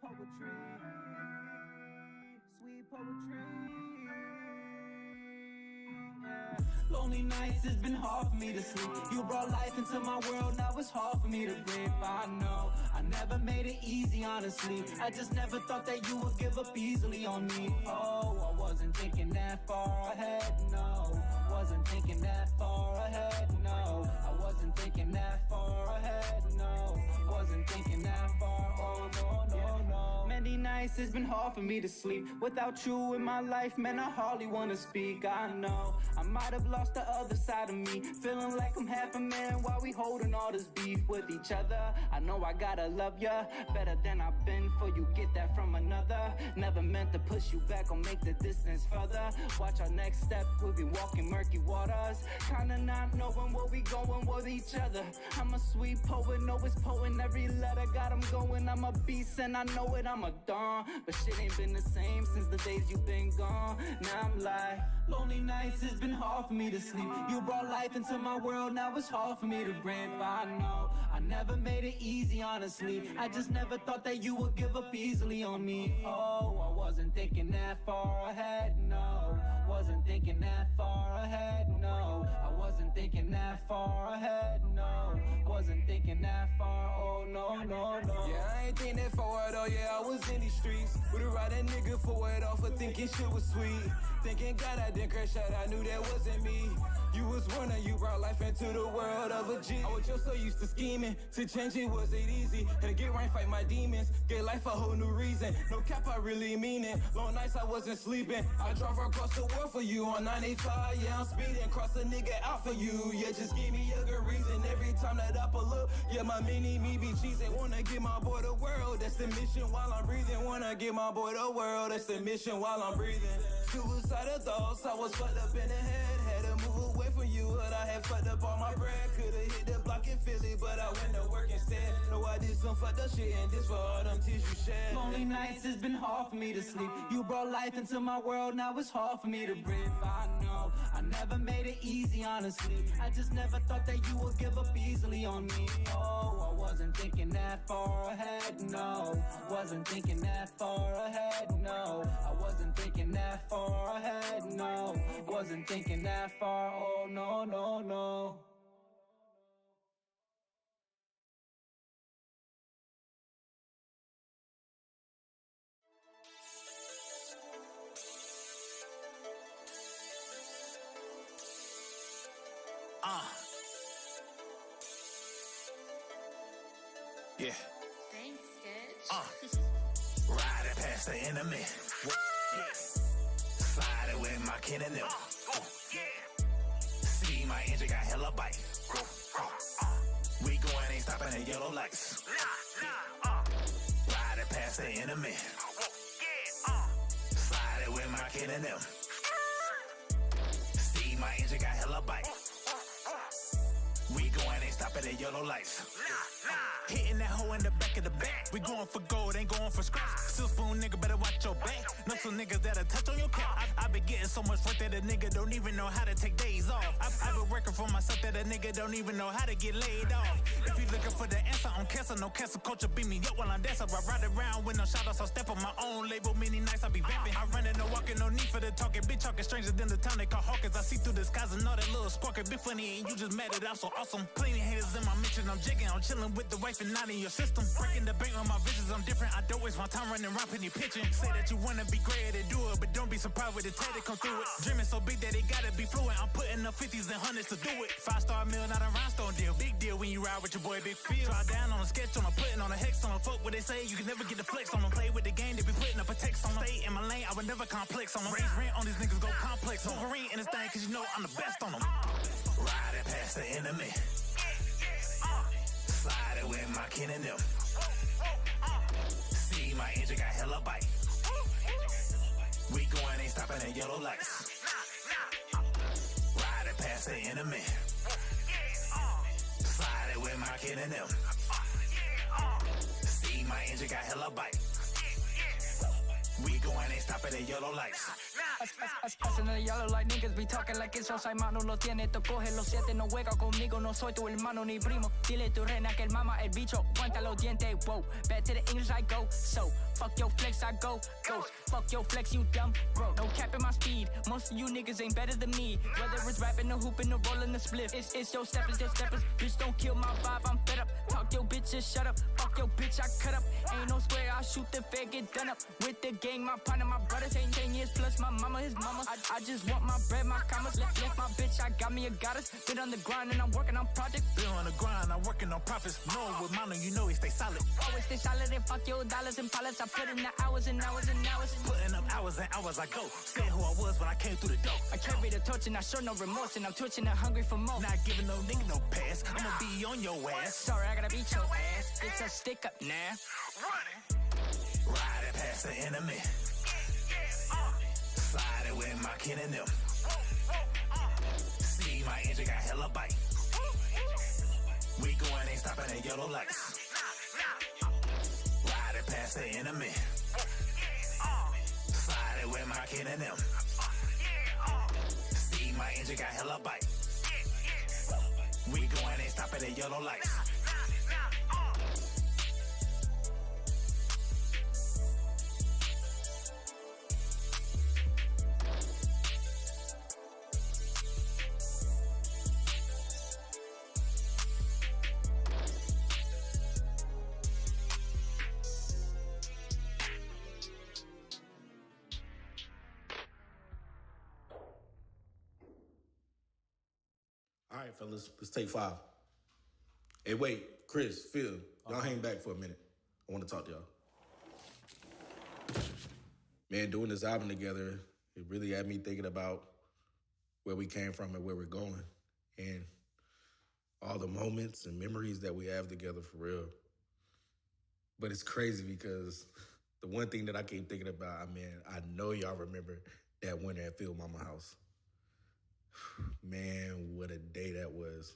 poetry, sweet poetry. Yeah. Lonely nights, it's been hard for me to sleep. You brought life into my world, now it's hard for me to breathe. I know, I never made it easy, honestly. I just never thought that you would give up easily on me. Oh, I wasn't thinking that far ahead, no. Wasn't thinking that far ahead, no. I wasn't thinking that far ahead, no. Wasn't thinking that far, oh no, no, no. Many nights it's been hard for me to sleep. Without you in my life, man, I hardly wanna speak. I know, I might have lost the other side of me. Feeling like I'm half a man while we holding all this beef with each other. I know I gotta love ya better than I've been, for you get that from another. Never meant to push you back or make the distance further. Watch our next step, we'll be walking murky waters. Kinda not knowing where we going with each other. I'm a sweet poet, know it's potent every letter. Got 'em going, I'm a beast and I know it, I'm a dawn. But shit ain't been the same since the days you been gone. Now I'm like, lonely nights, it's been hard for me to sleep. You brought life into my world, now it's hard for me to breathe. I know, I never made it easy, honestly. I just never thought that you would give up easily on me. Oh, I wasn't thinking that far ahead, no. Wasn't thinking that far ahead, no. I wasn't thinking that far ahead, no. Wasn't thinking that far, oh no, no, no. Yeah, I ain't think that forward, oh yeah, I was in these streets with a riding nigga for it all, for thinking shit was sweet. Thinking God I didn't crash out, I knew that wasn't me. You was one and you brought life into the world of a G. I was just so used to scheming, to change it wasn't easy. Had to get right, fight my demons, gave life a whole new reason. No cap, I really mean it, long nights I wasn't sleeping. I drove across the world for you on 95, yeah I'm speeding. Cross a nigga out for you, yeah just give me a good reason. Every time that I pull up, yeah my mini me be cheesing. Wanna give my boy the world, that's the mission while I'm breathing. Wanna give my boy the world, that's the mission while I'm breathing. Suicidal thoughts, I was fucked up in the head. Had to move away from you, but I had fucked up all my bread. Could've hit the block in Philly, but I went to work instead. No, I did some fucked up shit, and this for all them tears you shed. Lonely nights, it's been hard for me to sleep. You brought life into my world, now it's hard for me to breathe. I know, I never made it easy, honestly. I just never thought that you would give up easily on me. Oh, I wasn't thinking that far ahead, no. Wasn't thinking that far ahead, no. I wasn't thinking that far ahead, no. Wasn't thinking that far, oh no, no, no. Yeah. Thanks, Sketch. Riding past the enemy. Yeah. Sliding with my kin and them. Yeah. See my engine got hella bite. We going, ain't stopping at yellow lights. Riding past the enemy. Sliding with my kin and them. See my engine got hella bite. We going, ain't stopping at yellow lights. Hitting that hoe in the back of the back. We going for gold, ain't going for scraps. Silk spoon nigga, better watch your back. Know some niggas that'll touch on your cap. I been getting so much work that a nigga don't even know how to take days off. I been working for myself that a nigga don't even know how to get laid off. If you looking for the answer on cancer, no cancel culture beat me up while I'm dancing. I ride around with no shout-outs, I step on my own label. Many nights I be vamping. I running, no walking, no need for the talking. Bitch talking stranger than the town they call Hawkins. I see through the skies and all that little squawking. Been funny and you just mad that I'm so awesome. Plenty haters in my mention, I'm jigging, I'm chilling with the wife and not in your system. Breaking the bank on my visions, I'm different. I don't waste my time running around penny pitching. Say that you wanna be great to do it, but don't be surprised with the tag that come through it. Dreaming so big that it gotta be fluent. I'm putting up 50s and 100s to do it. 5-star meal, not a rhinestone deal. Big deal when you ride with your boy Big Phil. Try down on a sketch on a putting on a hex on a fuck what they say. You can never get the flex on them. Play with the game, they be putting up a text on them. Stay in my lane, I would never complex on them. Raise rent on these niggas, go complex on them. Wolverine in this thing, cause you know I'm the best on them. Riding past the enemy. Sliding with my kin and them. See my engine got hella bite. We going, ain't stopping at yellow lights. Riding past the enemy. Sliding with my kin and them. See my engine got hella bite. We going, ain't stopping at yellow lights. Hacen el yellow light, niggas be talking like it's Josai mano lo tiene, tú coge los 7, no juega conmigo, no soy tu hermano ni primo. Dile tu reina que el mama el bicho, cuenta los dientes, wow. Back to the English I go, so Fuck your flex, I go ghost. Fuck your flex, you dumb bro. No cap in my speed. Most of you niggas ain't better than me. Whether it's rapping, the hooping, the rolling, the split. It's your steppers, your steppers. Bitch, don't kill my vibe, I'm fed up. Talk your bitches, shut up. Fuck your bitch, I cut up. Ain't no square, I shoot the fair, get done up. With the gang, my partner, my brothers ain't 10 years plus my mama, his mama. I just want my bread, my commas. Left my bitch, I got me a goddess. Been on the grind and I'm working on projects. Been on the grind, I'm working on profits. Knowing with mono, you know he stay solid. Always stay solid and fuck your dollars and pilots. I put in the hours and hours and hours. Putting up hours and hours I go. Said who I was when I came through the door. I carry the torch and I show no remorse. And I'm twitching and hungry for more. Not giving no nigga no pass. I'ma be on your ass. Sorry, I gotta beat your ass. It's a stick up now. Riding past the enemy. Sliding with my kin and them. See my engine got hella bite. We going, ain't stopping at yellow lights. Riding past the enemy. Sliding with my kin and them. See my engine got hella bite. We going, ain't stopping at yellow lights. All right, fellas, let's take 5. Hey, wait, Chris, Phil, y'all hang back for a minute. I want to talk to y'all. Man, doing this album together, it really had me thinking about where we came from and where we're going, and all the moments and memories that we have together for real. But it's crazy because the one thing that I keep thinking about, I know y'all remember that winter at Phil Mama house. Man, what a day that was.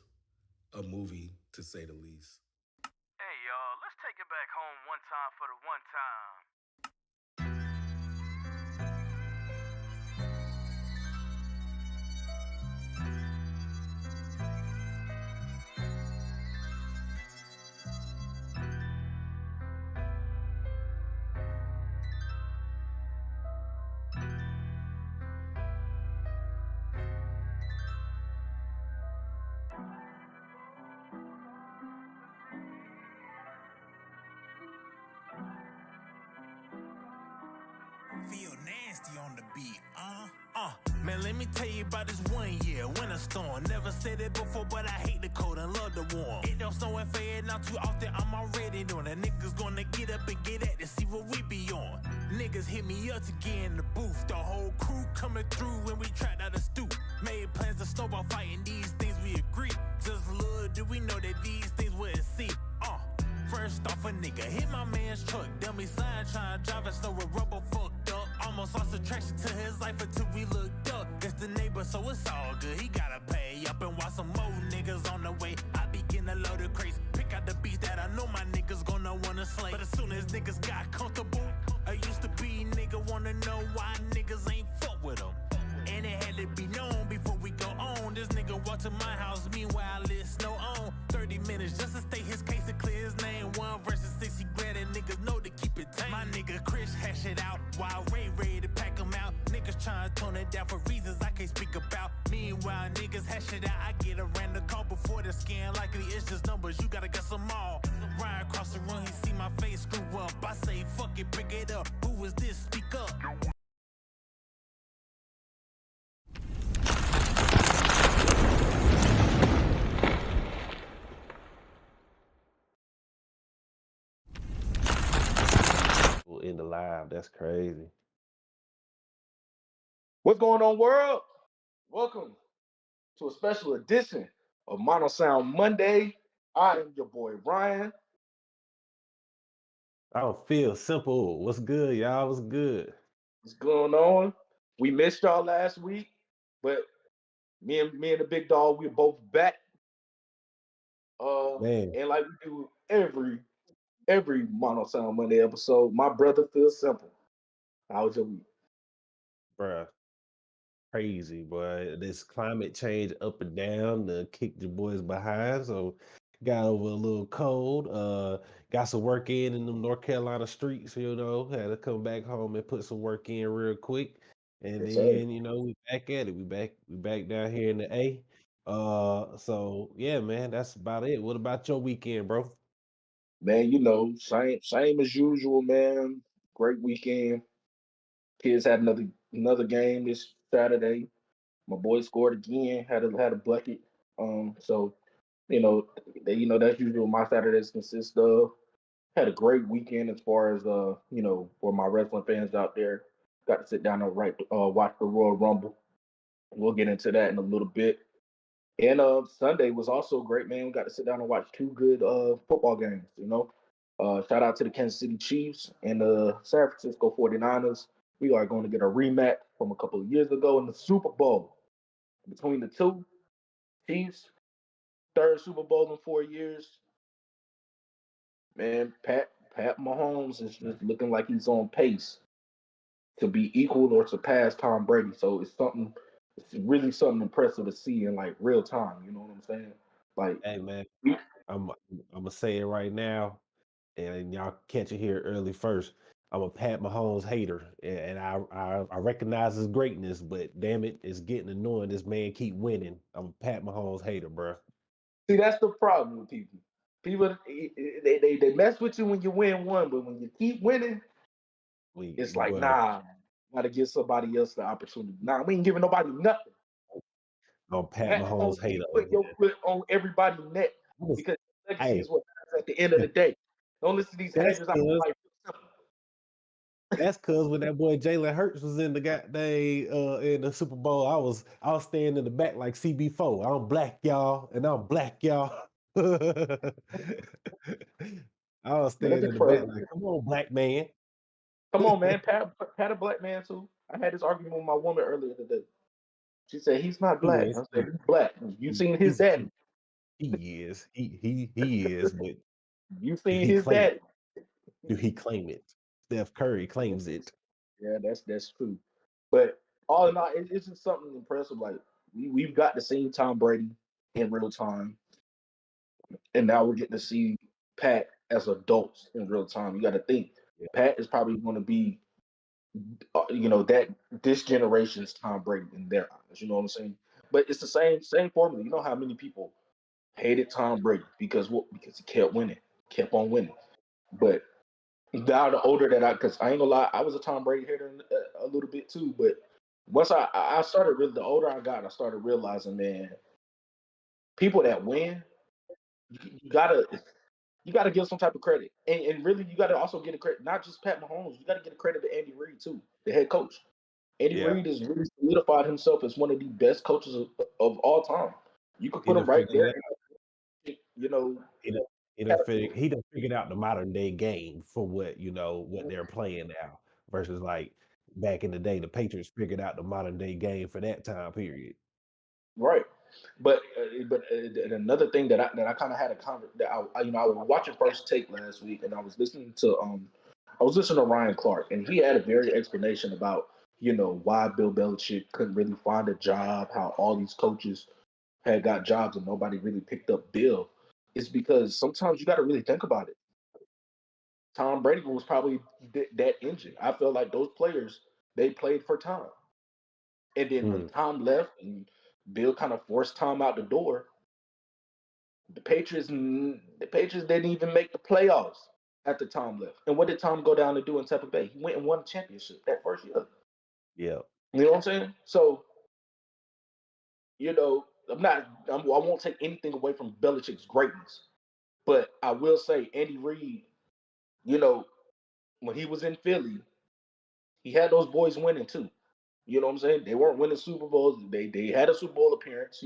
A movie, to say the least. Hey, y'all, let's take it back home one time for the one time. Feel nasty on the beat, man, let me tell you about this one year, winter storm. Never said it before, but I hate the cold and love the warm. It don't snow and fade not too often, I'm already knowing that niggas gonna get up and get at to see what we be on. Niggas hit me up to get in the booth. The whole crew coming through when we trapped out the stoop. Made plans to snowball fighting these things, we agree. Just little do we know that these things wouldn't see. First off, a nigga hit my man's truck. Dummy sign trying to drive a snow with rubber fucked up. Almost lost attraction to his life until we looked up. It's the neighbor, so it's all good. He gotta pay up and watch some more niggas on the way. I begin to load the crates. Pick out the beats that I know my niggas gonna wanna slay. But as soon as niggas got comfortable, I used to be nigga wanna know why niggas ain't fuck with them. And it had to be known before we go on. This nigga walked to my house, meanwhile it's snow on. 30 minutes just to state his case and clear his name. 1 versus 6, he glad that niggas know to keep it tame. My nigga Chris hash it out while Ray ready to pack him out. Niggas trying to tone it down for reasons I can't speak about. Meanwhile, niggas hash it out. I get a random call before the scan. Likely it's just numbers, you gotta get some all. Right across the room, he see my face screw up. I say, fuck it, pick it up. Who is this? Speak up. In the live, that's crazy. What's going on, world? Welcome to a special edition of Mono Sound Monday. I am your boy, Ryan. Oh, Phil Simple. What's good, y'all? What's good? What's going on? We missed y'all last week, but me and the big dog, we're both back. Man, And like we do every Mono Sound Monday episode, my brother Phil Simple. How was your week? bruh, crazy, boy. This climate change up and down to kick your boys behind. So got over a little cold. Got some work in them North Carolina streets. Had to come back home and put some work in real quick, and Yes, sir. then we back at it. We back down here in the A. So yeah, man, that's about it. What about your weekend, bro? Man, same as usual, man. Great weekend. Kids had another game this Saturday. My boy scored again, had a bucket. So you know, that's usually what my Saturdays consist of. Had a great weekend as far as for my wrestling fans out there. Got to sit down and watch the Royal Rumble. We'll get into that in a little bit. And Sunday was also great, man. We got to sit down and watch two good football games. Shout out to the Kansas City Chiefs and the San Francisco 49ers. We are going to get a rematch from a couple of years ago in the Super Bowl between the two. Chiefs, third Super Bowl in 4 years. Man, Pat Mahomes is just looking like he's on pace to be equal or surpass Tom Brady. So it's really something impressive to see in like real time. You know what I'm saying? Like, Hey, man, we- I'm gonna say it right now, and y'all catch it here early first. I'm a Pat Mahomes hater, and I recognize his greatness, but damn it, it's getting annoying. This man keep winning. I'm a Pat Mahomes hater, bro. see, that's the problem with people. People they mess with you when you win one, but when you keep winning, it's like, Boy, nah, gotta give somebody else the opportunity. Nah, we ain't giving nobody nothing. I'm a Pat Pat Mahomes, Mahomes hater. put your foot on everybody's neck because legacy Hey, is what matters at the end of the day. Don't listen to these that's haters out cause like That's cause when that boy Jalen Hurts was in the goddamn in the Super Bowl, I was standing in the back like CB4. I'm black, y'all, and I'm black, y'all. I was man, standing just in the back crazy. like, come on, black man. Come on, man. Pat a black man too. I had this argument with my woman earlier today. She said he's not He black. is. I said he's black. You He, seen his he's daddy. he is. He is, but You do seen he his claim it? daddy. Do he claim it? Steph Curry claims it. Yeah, that's true. But all in all, it's just something impressive. Like we've got to see Tom Brady in real time, and now we're getting to see Pat as adults in real time. You got to think Yeah, Pat is probably going to be, that this generation's Tom Brady in their eyes. You know what I'm saying? But it's the same formula. You know how many people hated Tom Brady because what? Because he kept winning, kept on winning. But now the older that because I ain't gonna lie, I was a Tom Brady hater a little bit too. But once I started really, the older I got, I started realizing, man, people that win, you gotta give some type of credit, and really you gotta also get a credit, not just Pat Mahomes. You gotta get a credit to Andy Reid too, the head coach. Andy yeah. Reid has really solidified himself as one of the best coaches of all time. You could He put him done right figured it there. out. You know, He done, he done figured out the modern day game for what they're playing now versus like back in the day. The Patriots figured out the modern day game for that time period. right. But another thing that I kind of had a that I was watching First Take last week, and I was listening to Ryan Clark, and he had a very explanation about why Bill Belichick couldn't really find a job, how all these coaches had got jobs and nobody really picked up Bill. It's because sometimes you got to really think about it. Tom Brady was probably that engine. I feel like those players, they played for Tom, and then when Mm, Tom left and Bill kind of forced Tom out the door, the Patriots didn't even make the playoffs after Tom left. And what did Tom go down to do in Tampa Bay? He went and won a championship that first year. yeah. You know what I'm saying? So I won't take anything away from Belichick's greatness, but I will say Andy Reid, you know, when he was in Philly, he had those boys winning too. You know what I'm saying? They weren't winning Super Bowls. They had a Super Bowl appearance,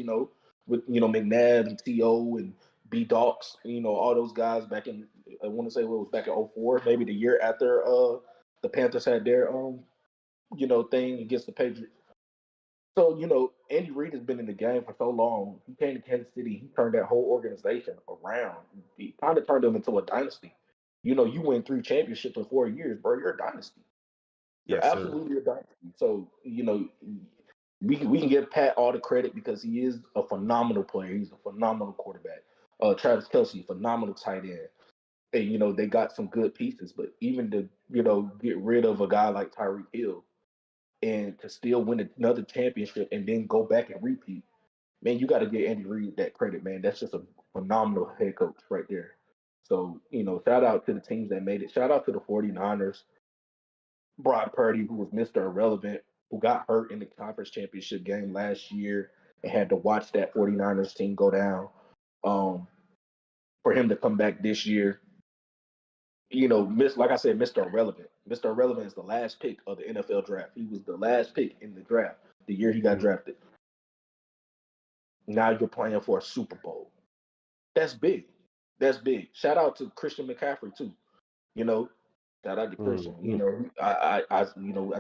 with McNabb and T.O. and B Docs, all those guys back in, I want to say what it was back in '04, maybe the year after the Panthers had their thing against the Patriots. So, Andy Reid has been in the game for so long. He came to Kansas City, he turned that whole organization around. He kind of turned them into a dynasty. You win 3 championships in 4 years, bro. You're a dynasty. You're Yes, sir. absolutely a dynasty. So, we can give Pat all the credit because he is a phenomenal player. He's a phenomenal quarterback. Travis Kelsey, phenomenal tight end. And they got some good pieces, but even to get rid of a guy like Tyreek Hill and to still win another championship and then go back and repeat, man, you got to give Andy Reid that credit, man. That's just a phenomenal head coach right there. So, shout out to the teams that made it. Shout out to the 49ers, Brock Purdy, who was Mr. Irrelevant, who got hurt in the conference championship game last year and had to watch that 49ers team go down. For him to come back this year, like I said, Mr. Irrelevant. Mr. Irrelevant is the last pick of the NFL draft. He was the last pick in the draft the year he got drafted. Now you're playing for a Super Bowl. That's big. That's big. Shout out to Christian McCaffrey too. Shout out to Christian. I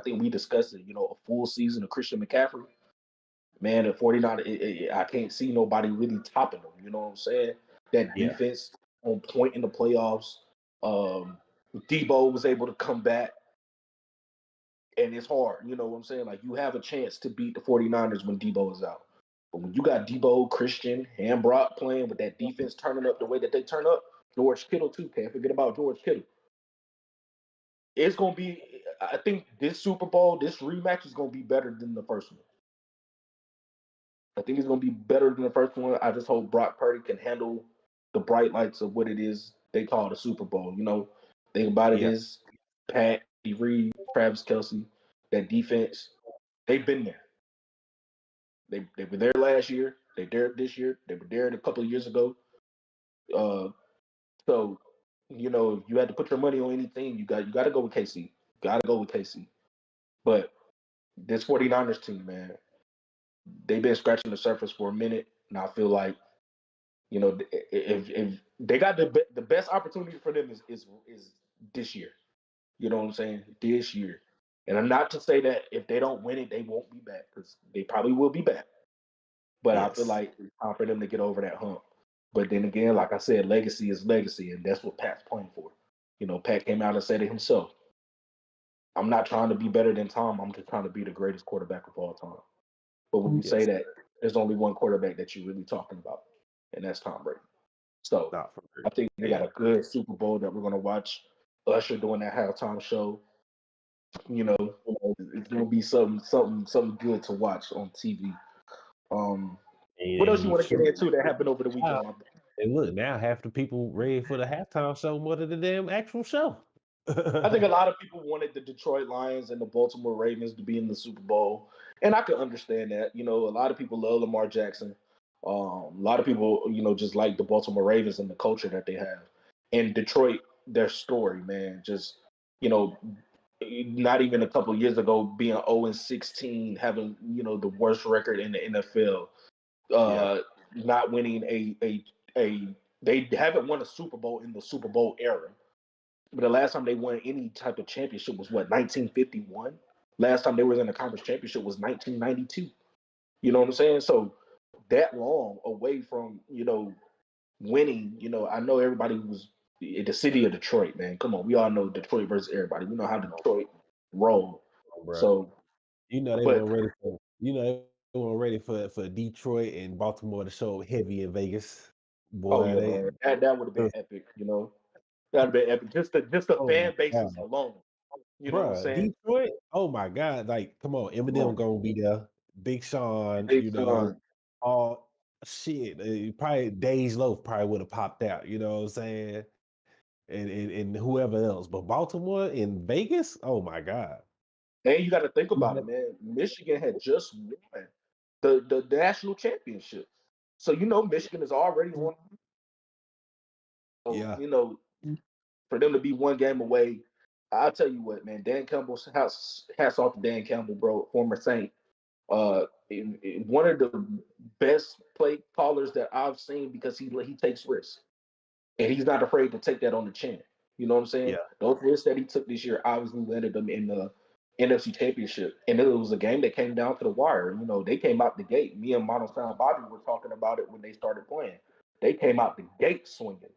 think we discussed it. A full season of Christian McCaffrey. Man, at 49, I can't see nobody really topping him. You know what I'm saying? That defense on point in the playoffs. Debo was able to come back, and it's hard. You know what I'm saying? Like, you have a chance to beat the 49ers when Debo is out. But when you got Debo, Christian, and Brock playing with that defense turning up the way that they turn up, George Kittle too. Can't forget about George Kittle. It's going to be, I think this Super Bowl, this rematch is going to be better than the first one. I think it's going to be better than the first one. I just hope Brock Purdy can handle the bright lights of what it is they call the Super Bowl. Thing about it is Pat, Reed, Travis Kelsey, that defense, they've been there. They were there last year. They're there this year. They were there a couple of years ago. So, if you had to put your money on anything, you got to go with KC. Got to go with KC. But this 49ers team, man, they've been scratching the surface for a minute, and I feel like, if they got the best opportunity for them is this year. You know what I'm saying? This year. And I'm not to say that if they don't win it, they won't be back, because they probably will be back. But I feel like it's time for them to get over that hump. But then again, like I said, legacy is legacy, and that's what Pat's playing for. Pat came out and said it himself. I'm not trying to be better than Tom. I'm just trying to be the greatest quarterback of all time. But when you say that, there's only one quarterback that you're really talking about, and that's Tom Brady. So I think they got a good Super Bowl that we're going to watch. Usher doing that halftime show. It's going to be something good to watch on TV. What else you want to get into that happened over the weekend? And look, now half the people ready for the halftime show more than the damn actual show. I think a lot of people wanted the Detroit Lions and the Baltimore Ravens to be in the Super Bowl, and I could understand that. A lot of people love Lamar Jackson. A lot of people, just like the Baltimore Ravens and the culture that they have. And Detroit, their story, man, just, not even a couple of years ago being 0-16, having, the worst record in the NFL, not winning they haven't won a Super Bowl in the Super Bowl era. But the last time they won any type of championship was 1951. Last time they were in a conference championship was 1992. You know what I'm saying? So that long away from, winning, I know everybody was in the city of Detroit, man. Come on. We all know Detroit versus everybody. We know how Detroit roll. So, they weren't ready for, they weren't ready for Detroit and Baltimore to show up heavy in Vegas. Boy, that would have been epic, That would have been epic. Just the fan bases alone. You know what I'm saying? Detroit, oh my God. Like, come on, Eminem gonna be there. Big Sean, all shit. Probably Days Loaf probably would have popped out, you know what I'm saying? And whoever else. But Baltimore and Vegas, oh my God. And you got to think about it, man. Michigan had just won the national championship. So, Michigan is already on. So, for them to be one game away, I'll tell you what, man. Dan Campbell's hats off to Dan Campbell, bro, former Saint. One of the best play callers that I've seen, because he takes risks. And he's not afraid to take that on the chin. You know what I'm saying? Yeah. Those risks that he took this year obviously landed them in the NFC Championship. And it was a game that came down to the wire. They came out the gate. Me and Mono Sound Bobby were talking about it when they started playing. They came out the gate swinging.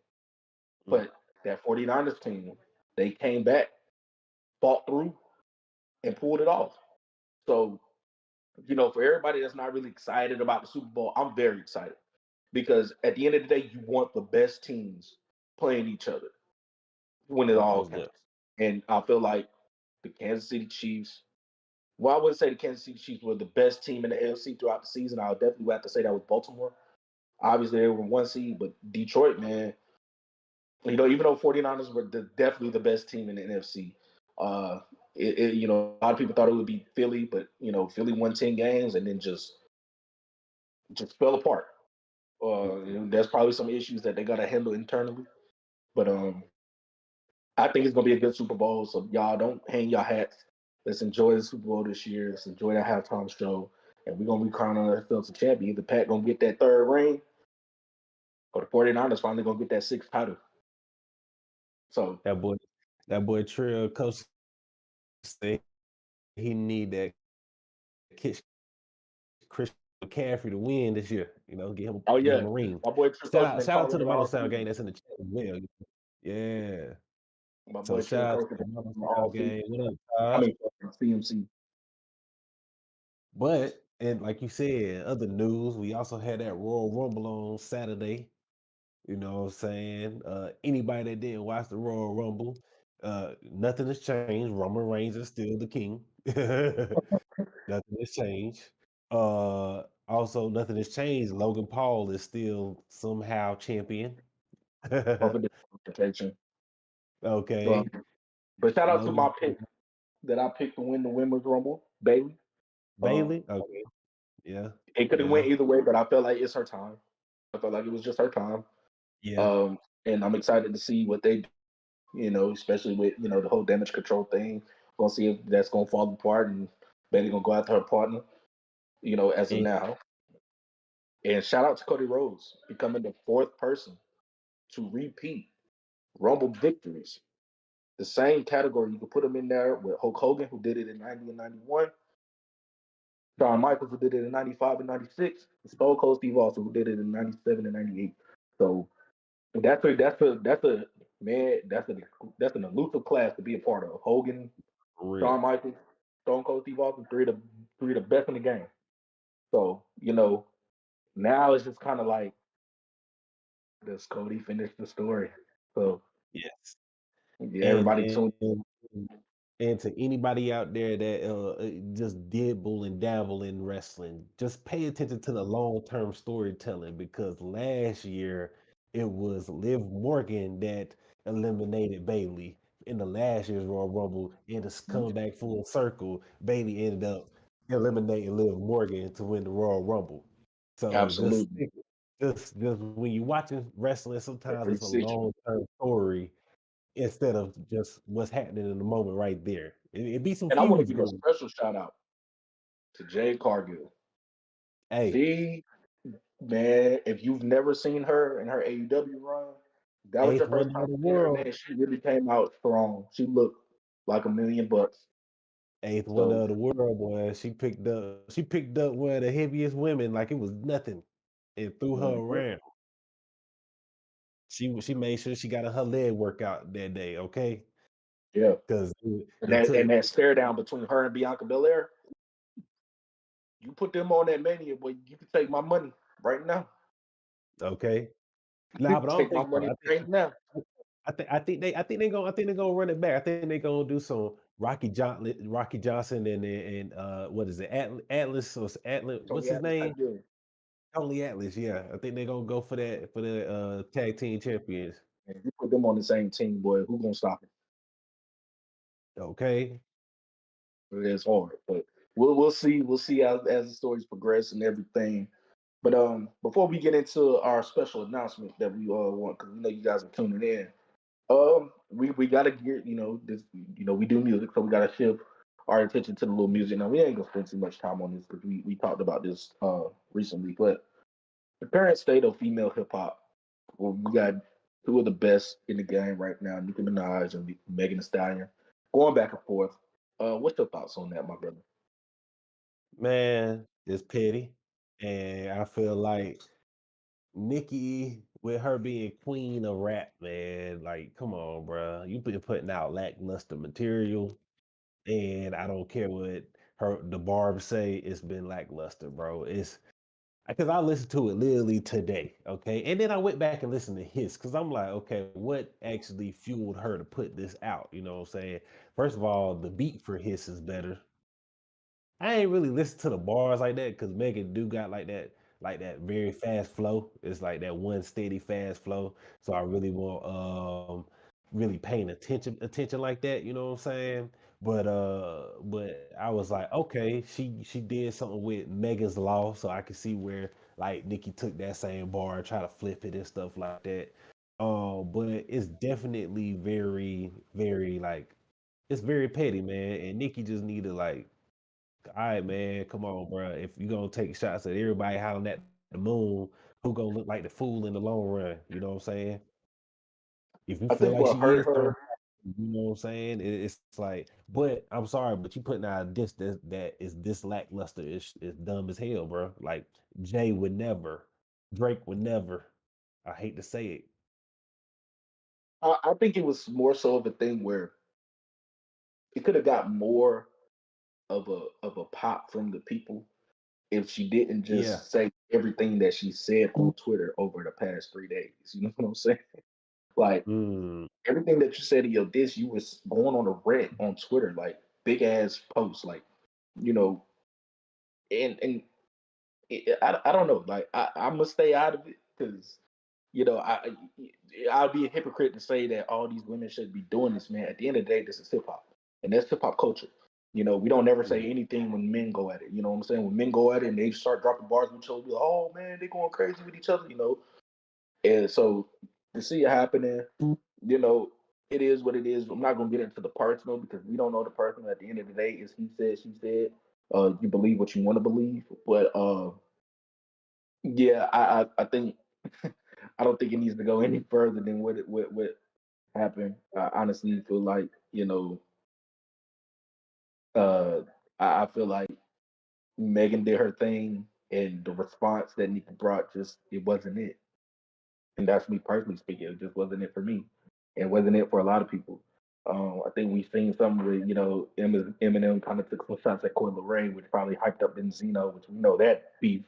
But that 49ers team, they came back, fought through, and pulled it off. So, for everybody that's not really excited about the Super Bowl, I'm very excited. because at the end of the day, you want the best teams playing each other when it all Most counts. definitely. And I feel like the Kansas City Chiefs. Well, I wouldn't say the Kansas City Chiefs were the best team in the AFC throughout the season. I would definitely have to say that was Baltimore. Obviously, they were one seed, but Detroit, man, even though 49ers were definitely the best team in the NFC, uh, a lot of people thought it would be Philly, but Philly won 10 games and then just fell apart. There's probably some issues that they got to handle internally, but I think it's gonna be a good Super Bowl. So y'all don't hang your hats. Let's enjoy the Super Bowl this year. Let's enjoy the halftime show, and we're gonna be crowning ourselves a champion. Either Pat gonna get that third ring, or the 49ers finally gonna get that sixth title. So That boy Trill coach said he need that Kish Christian McCaffrey to win this year. Get him oh get yeah, him a ring. my boy Trick Shout Coach out, been shout out to calling the him Model all Sound gang season. that's in the chat as well. Yeah. My So boy shout Trick out Coach to been the Model calling him Sound all season. gang. What up, I Josh? mean, CMC. But and like you said, other news, we also had that Royal Rumble on Saturday. You know what I'm saying? Anybody that didn't watch the Royal Rumble, nothing has changed. Roman Reigns is still the king. Nothing has changed. Also, nothing has changed. Logan Paul is still somehow champion. Over the protection. Okay, But shout out to my Logan pick that I picked to win the Women's Rumble, Bailey. Bailey. Okay, yeah, It could have yeah, went either way, but I felt like it's her time. I felt like it was just her time. yeah. And I'm excited to see what they do, especially with, the whole damage control thing. Gonna see if that's gonna fall apart and Bailey gonna go after her partner, as of And now. And shout out to Cody Rhodes becoming the fourth person to repeat Rumble victories. The same category, you could put him in there with Hulk Hogan, who did it in 90 and 91, Shawn Michaels, who did it in 95 and 96, and Stone Cold Steve Austin, who did it in 97 and 98. So that's an elusive class to be a part of. Hogan, for Shawn real. Michaels, Stone Cold Steve Austin, three of the best in the game. So now it's just kind of like, does Cody finish the story? So Yes. yeah, And everybody and tuned. and to anybody out there that just dibble and dabble in wrestling, just pay attention to the long-term storytelling because last year it was Liv Morgan that eliminated Bailey in the last year's Royal Rumble. And to come back full circle, Bailey ended up eliminating Liv Morgan to win the Royal Rumble. So Absolutely. just when you're watching wrestling, sometimes Every it's a situation. long-term story instead of just what's happening in the moment right there. It be some And I want to feuds give a go. special shout out to Jade Cargill. Hey, She, man, if you've never seen her in her AEW run, that was your eighth first wonder time of the seeing her, world, man. She really came out strong. She looked like $1,000,000. eighth wonder So of the world, boy. She picked up one of the heaviest women like it was nothing, and threw her mhm. around. She made sure she got her leg workout that day, okay? Yeah, Because and it that took and that stare down between her and Bianca Belair, you put them on that mania, boy, you can take my money right now. okay. Nah, but I don't Take my think so. money right now. I think they gonna run it back. I think they gonna do some Rocky Johnson and what is it Atlas or Atlas? What's Tony his Atlas name? type deal. Tony Atlas. Yeah, I think they're gonna go for that for the tag team champions. And you put them on the same team, boy, who gonna stop it? Okay. It's hard, but we'll see. We'll see as the stories progress and everything. But before we get into our special announcement that we want, because we know you guys are tuning in, we gotta get this. We do music, so we gotta shift our attention to the little music. Now we ain't gonna spend too much time on this because we talked about this recently. But the current state of female hip hop, well, we got two of the best in the game right now, Nicki Minaj and Megan Thee Stallion, going back and forth. What's your thoughts on that, my brother? Man, it's petty, and I feel like Nikki, with her being queen of rap, man, like, come on, bruh. You been putting out lackluster material, and I don't care what the Barb's say. It's been lackluster, bro. because I listened to it literally today, okay? And then I went back and listened to his because I'm like, okay, what actually fueled her to put this out? You know what I'm saying? First of all, the beat for his is better. I ain't really listen to the bars like that because Megan do got like that very fast flow. It's like that one steady fast flow. So I really want really paying attention like that, you know what I'm saying? But I was like, okay, she did something with Megan's Law, so I could see where like Nicki took that same bar, try to flip it and stuff like that. But it's definitely very like it's very petty, man. And Nicki just need to like all right, man, come on, bro. If you gonna take shots at everybody hollering at the moon, who gonna look like the fool in the long run? You know what I'm saying? If you I feel think like what she hurt is throwing, her, you know what I'm saying? It's like, but I'm sorry, but you putting out a diss that is this lackluster. It's dumb as hell, bro. Like Jay would never, Drake would never. I hate to say it. I think it was more so of a thing where it could have got more of a pop from the people if she didn't Yeah. just say everything that she said on Twitter over the past 3 days. You know what I'm saying? Like Mm, everything that you said in your diss, you was going on a rant on Twitter, like big ass posts, like you know, and I don't know, like I'm gonna stay out of it because you know I'll be a hypocrite to say that all these women should be doing this, man. At the end of the day, this is hip hop, and that's hip hop culture. You know, we don't never say mm, anything when men go at it. You know what I'm saying? When men go at it and they start dropping bars with each other, be like, oh man, they're going crazy with each other. You know, and so to see it happening, you know, it is what it is. I'm not gonna get into the personal because we don't know the personal. At the end of the day, is he said, she said. You believe what you want to believe, but yeah, I think I don't think it needs to go any further than what happened. I honestly feel like uh, I feel like Megan did her thing, and the response that Nika brought just it wasn't it. And that's me personally speaking. It just wasn't it for me. It wasn't it for a lot of people. I think we've seen some with, Eminem kind of took some shots at Coy Lorraine, which probably hyped up Benzino, which we know that beef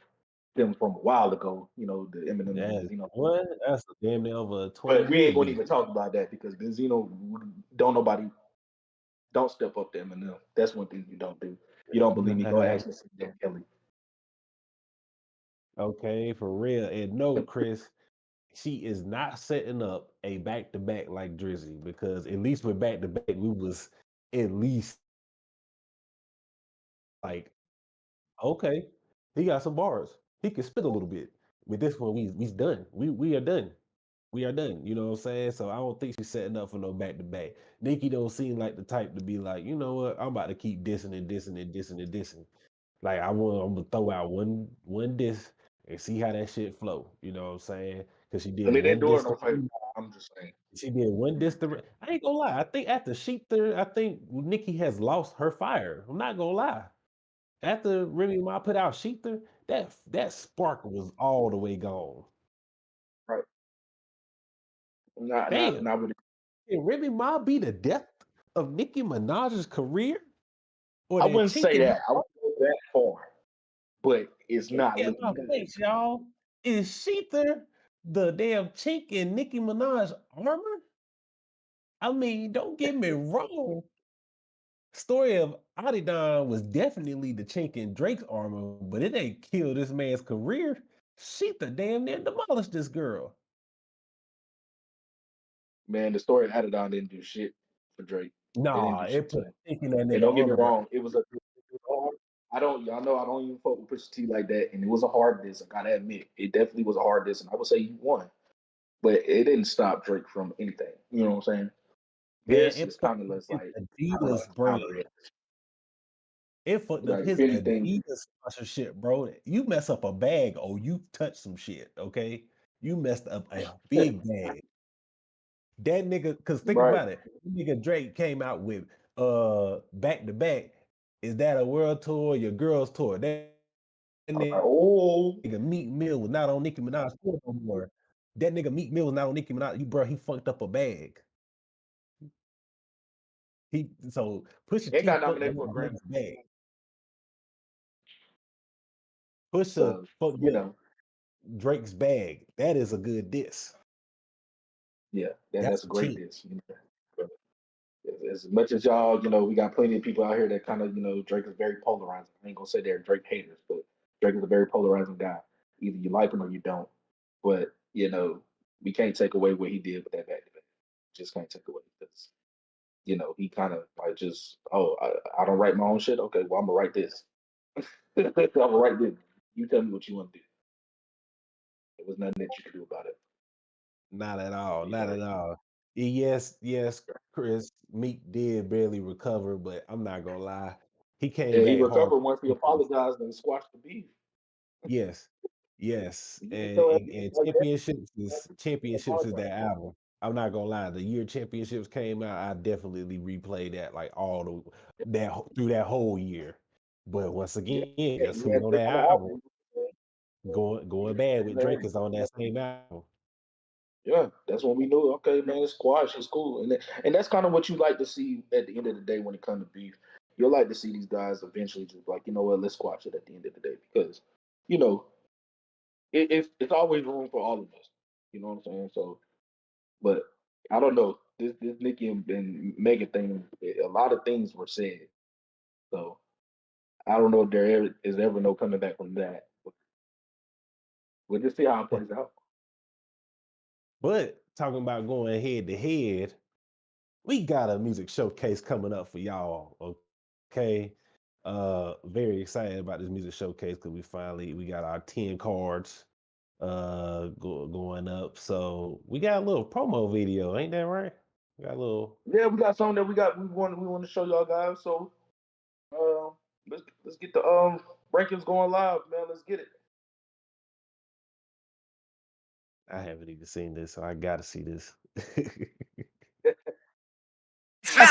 stems from a while ago, the Eminem and that's Benzino. what? That's a damn near over a 20 But we year ain't gonna beef. even talk about that because Benzino don't step up to Eminem. That's one thing you don't do. You don't believe me? Go ask Mr. Dan Kelly. Okay, for real. And no, Chris, she is not setting up a back to back like Drizzy because at least with back to back, we was at least like, okay, he got some bars. He can spit a little bit. With this one, we's done. We are done. We are done. You know what I'm saying? So I don't think she's setting up for no back to back. Nikki don't seem like the type to be like, you know what, I'm about to keep dissing and dissing and dissing and dissing. Like I'm gonna throw out one diss and see how that shit flow. You know what I'm saying? Because she did And they didn't one do her diss no to favor. I'm just saying. she did one diss to I ain't gonna lie. I think after Sheepter, I think Nikki has lost her fire. I'm not gonna lie. After Remy Ma put out Sheepter, that spark was all the way gone. Right. Not not Damn. not with Can Remy Ma be the death of Nicki Minaj's career? Or I that wouldn't chink say in her that. I wouldn't go that far. But it's look not at looking my good. face, y'all. Is Sheether the damn chink in Nicki Minaj's armor? I mean, don't get me wrong. Story of Adidon was definitely the chink in Drake's armor, but it ain't killed this man's career. Sheether damn near demolished this girl. Man, the story of Adidon didn't do shit for Drake. It didn't Nah, do shit it to put him. a chink in that And nigga don't get me armor, bro. wrong, it was hard. Y'all know I don't even fuck with Pusha T like that, and it was a hard diss. I gotta admit, it definitely was a hard diss, and I would say he won, but it didn't stop Drake from anything. You know what I'm saying? Man, This is it fucked kind of up less his like I don't know, Adidas it's brand. outrage. It fucked up Like if his anything, Adidas sponsorship, bro. You mess up a bag, oh, you touch some shit, okay? You messed up a big bag. That nigga, cause think right? about it. That nigga Drake came out with back to back. Is that a world tour? Your girls tour? That Like, nigga oh, Meek Mill was not on Nicki Minaj's tour no more. That nigga Meek Mill was not on Nicki Minaj. You bro, he fucked up a bag. He so Pusha it T got fucked up nominated for a a Grammy. nigga's bag. Pusha So fucked you up know, Drake's bag. That is a good diss. yeah, That's that's a a great cheat. diss. But as much as y'all, we got plenty of people out here that kind of, Drake is very polarizing. I ain't gonna say they're Drake haters, but Drake is a very polarizing guy. Either you like him or you don't. But we can't take away what he did with that back to back. Just can't take away because he kind of like just, oh, I don't write my own shit. Okay, well I'm gonna write this. I'm gonna write this. You tell me what you want to do. There was nothing that you could do about it. Not at all. You Not know, at all. Yes, Chris Meek did barely recover, but I'm not gonna lie. He came yeah, he back hard. recovered once he apologized and squashed the beef. Yes, yes, You can and, tell and, everything and like that. championships is that album. I'm not gonna lie. The year championships came out, I definitely replayed that like all through that whole year. But once Yeah, again, yeah, guess he who's had on Drake that on the album? album. Going bad with Drake is on that same album. Yeah, that's when we knew. Okay, man, it's squash, it's cool, and that's kind of what you like to see at the end of the day when it comes to beef. You'll like to see these guys eventually just like, you know what, let's squash it at the end of the day because, you know, it's always room for all of us. You know what I'm saying? So, but I don't know this Nicki and Megan thing. A lot of things were said, so I don't know if is ever no coming back from that. We'll just see how it plays out. But talking about going head to head, we got a music showcase coming up for y'all. Okay. Very excited about this music showcase because we got our 10 cards going up. So we got a little promo video, ain't that right? We got a little Yeah, we got something that we want to show y'all guys. So uh, let's get the rankings going live, man. Let's get it. I haven't even seen this, so I gotta see this.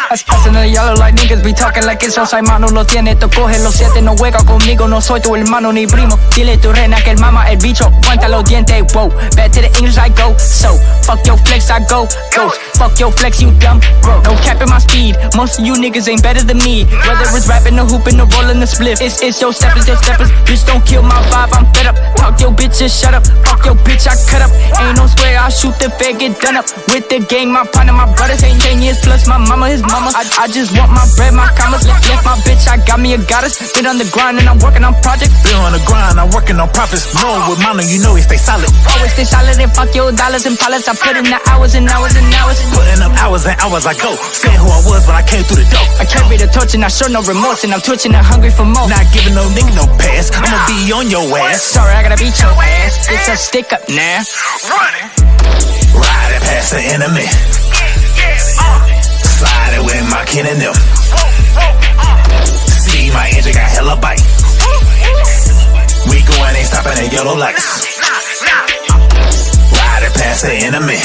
Hacen el yellow like niggas be talking like eso. Hay mano lo tiene, tú coge los 7, no juega conmigo, no soy tu hermano ni primo. Dile tu reina que el mama el bicho, cuenta los dientes, wow. Back to the English I go, so fuck your flex, I go, ghost. Fuck your flex, you dumb, bro. No cap in my speed, most of you niggas ain't better than me. Whether it's rapping or hooping or rolling the spliff, it's your steppers, Bitch, don't kill my vibe, I'm fed up. Talk your bitch, just shut up. Fuck your bitch, I cut up. Ain't no swear, I shoot the fed, get done up. With the gang, my partner, my brothers ain't 10 years plus my mama, his mama. I just want my bread, my commas. Left my bitch, I got me a goddess. Been on the grind and I'm working on projects. Been on the grind, I'm working on profits. Knowing with mono, you know we stay solid. Always stay solid and fuck your dollars and pallets. I put in the hours and hours and hours. Putting up hours and hours I go. Saying who I was when I came through the door. I carry the torch and I show no remorse. And I'm twitching and hungry for more. Not giving no nigga no pass. I'ma be on your ass. Sorry, I gotta beat your ass. It's a stick up now. Running. Riding past the enemy. Sliding with my kin and them. See my engine got hella bite. We going, ain't stopping at yellow lights. Riding past the enemy.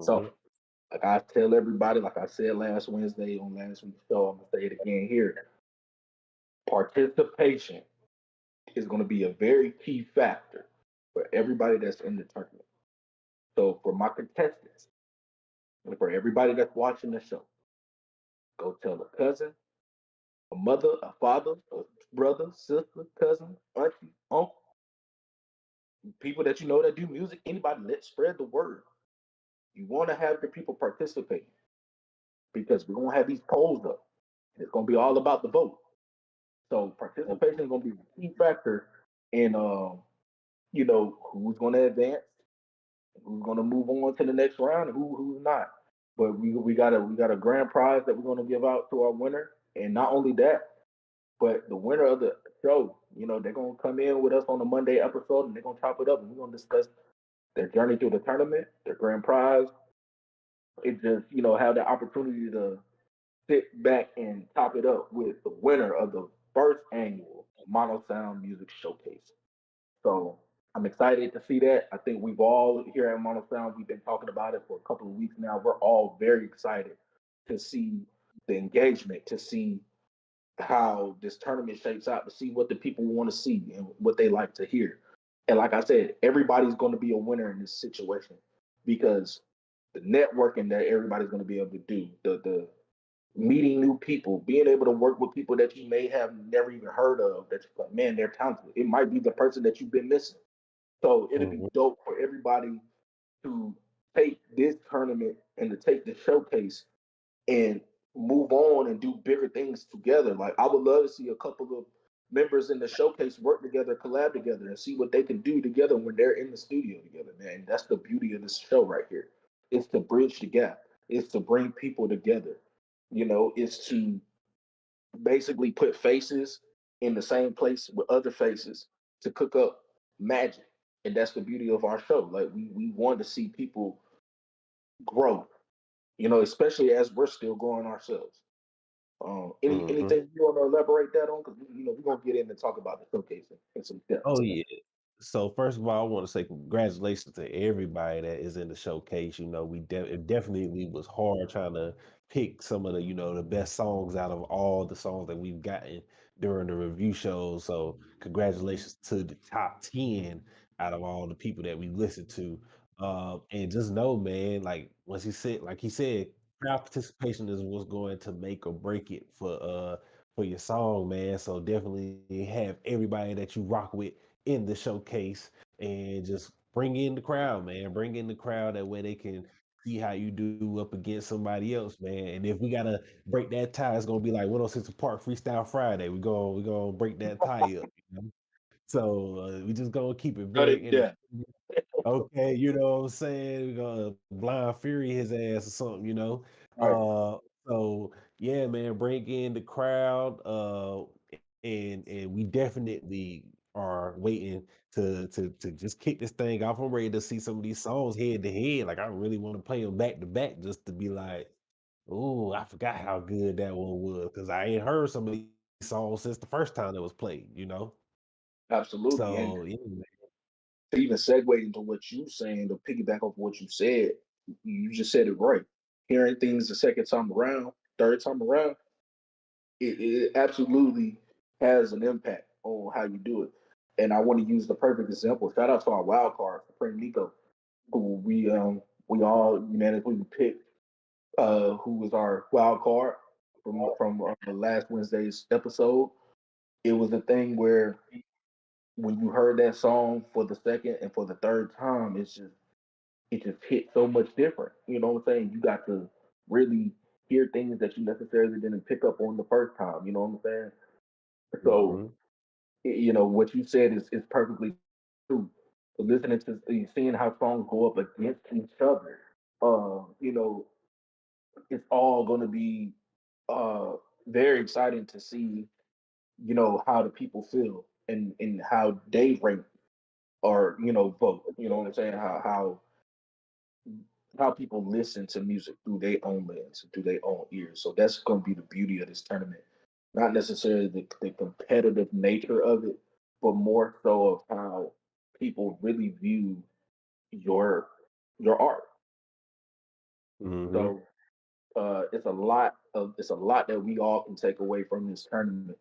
So, like I tell everybody, like I said last Wednesday on last week's show, I'm gonna say it again here. Participation is going to be a very key factor for everybody that's in the tournament. So, for my contestants, and for everybody that's watching the show, go tell a cousin, a mother, a father, a brother, sister, cousin, auntie, uncle, people that you know that do music, anybody, let's spread the word. You want to have the people participate because we're going to have these polls up. It's going to be all about the vote. So participation is going to be a key factor in, who's going to advance, who's going to move on to the next round, and who's not. But we got a grand prize that we're going to give out to our winner, and not only that, but the winner of the show, they're going to come in with us on the Monday episode, and they're going to chop it up, and we're going to discuss their journey through the tournament, their grand prize. It just, have the opportunity to sit back and top it up with the winner of the first annual Mono Sound Music Showcase. So I'm excited to see that. I think we've all here at Mono Sound, we've been talking about it for a couple of weeks now. We're all very excited to see the engagement, to see how this tournament shapes out, to see what the people want to see and what they like to hear. And like I said, everybody's going to be a winner in this situation because the networking that everybody's going to be able to do, the meeting new people, being able to work with people that you may have never even heard of, that you're like, man, they're talented. It might be the person that you've been missing. So it'd be Mhm. dope for everybody to take this tournament and to take the showcase and move on and do bigger things together. Like I would love to see a couple of members in the showcase work together, collab together, and see what they can do together when they're in the studio together, man. That's the beauty of this show right here. It's to bridge the gap. It's to bring people together. It's to basically put faces in the same place with other faces to cook up magic. And that's the beauty of our show. Like we want to see people grow, especially as we're still growing ourselves. Mhm. Anything you want to elaborate that on? Because we're gonna get in and talk about the showcase in some depth. Oh yeah. So first of all, I want to say congratulations to everybody that is in the showcase. It definitely was hard trying to pick some of the the best songs out of all the songs that we've gotten during the review shows. So congratulations to the top 10 out of all the people that we listened to. And just know, man, like once he said, crowd participation is what's going to make or break it for your song, man. So definitely have everybody that you rock with in the showcase and just bring in the crowd, man. Bring in the crowd that way they can see how you do up against somebody else, man. And if we gotta break that tie, it's gonna be like 106 Park Freestyle Friday. We gonna break that tie up, you know. So we just gonna keep it Cut very it down. entertaining. Okay, you know what I'm saying? We're gonna blind fury his ass or something. All right. So yeah, man, bring in the crowd. And we definitely are waiting to just kick this thing off. I'm ready to see some of these songs head to head. Like I really want to play them back to back just to be like, oh, I forgot how good that one was because I ain't heard some of these songs since the first time it was played. Absolutely. And So yeah, to even segue into what you saying, to piggyback off what you said, you just said it right. Hearing things the second time around, third time around, it absolutely has an impact on how you do it. And I want to use the perfect example. Shout out to our wild card, Supreme Nico, who we all unanimously picked, who was our wild card from last Wednesday's episode. It was a thing where when you heard that song for the second and for the third time, it just hit so much different. You know what I'm saying? You got to really hear things that you necessarily didn't pick up on the first time. You know what I'm saying? So, mhm. what you said is perfectly true. Listening to seeing how songs go up against each other, it's all going to be uh, very exciting to see. How the people feel and how they rank or vote. You know what I'm saying? How people listen to music through their own lens, through their own ears. So that's going to be the beauty of this tournament. Not necessarily the competitive nature of it, but more so of how people really view your your art. Mhm. So it's a lot that we all can take away from this tournament.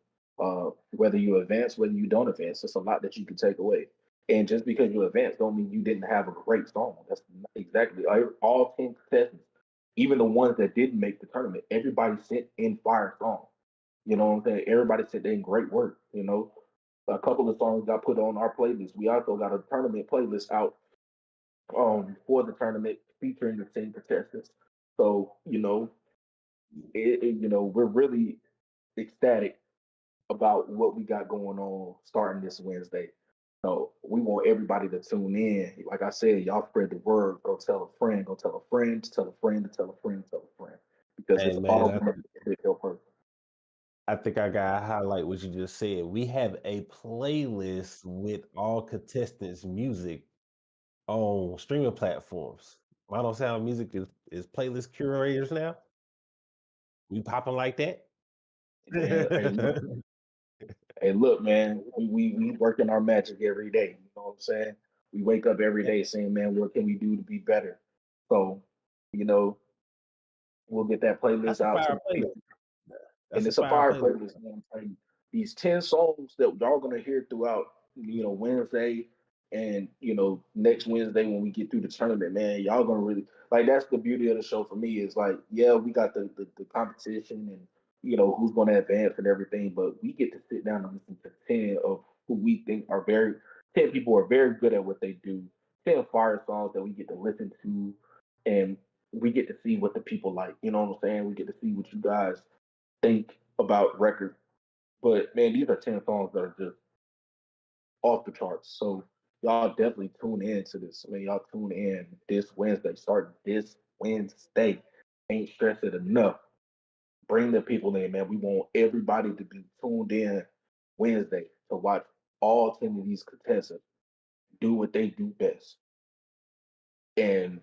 Whether you advance, whether you don't advance, it's a lot that you can take away. And just because you advance, don't mean you didn't have a great song. That's not exactly all 10 contestants, even the ones that didn't make the tournament. Everybody sent in fire songs. You know what I'm saying? Everybody sent in great work. A couple of songs got put on our playlist. We also got a tournament playlist out for the tournament featuring the 10 contestants. So we're really ecstatic about what we got going on starting this Wednesday. So we want everybody to tune in. Like I said, y'all spread the word. Go tell a friend. Go tell a friend. To tell a friend. To tell a friend. To tell a friend. Because Hey it's all man, going to be a person. I think I gotta highlight what you just said. We have a playlist with all contestants' music on streaming platforms. Mono Sound Music is playlist curators now. We popping like that. Man, hey, look, Hey, look, man, we working our magic every day. You know what I'm saying? We wake up every day saying, man, what can we do to be better? So, you know, we'll get that That's playlist a out to fire the playlist. people. And That's a it's a fire fire playlist. playlist, man. I'm telling you. These 10 songs that y'all gonna hear throughout, Wednesday and next Wednesday when we get through the tournament, man, y'all gonna really like that's the beauty of the show for me is like, yeah, we got the competition and who's gonna advance and everything, but we get to sit down and listen to 10 of who we think are 10 people are very good at what they do, 10 fire songs that we get to listen to and we get to see what the people like. You know what I'm saying? We get to see what you guys think about records. But man, these are 10 songs that are just off the charts. So y'all definitely tune in to this. I mean, y'all tune in this Wednesday, starting this Wednesday. Ain't stressed it enough. Bring the people in, man. We want everybody to be tuned in Wednesday to watch all 10 of these contestants do what they do best. And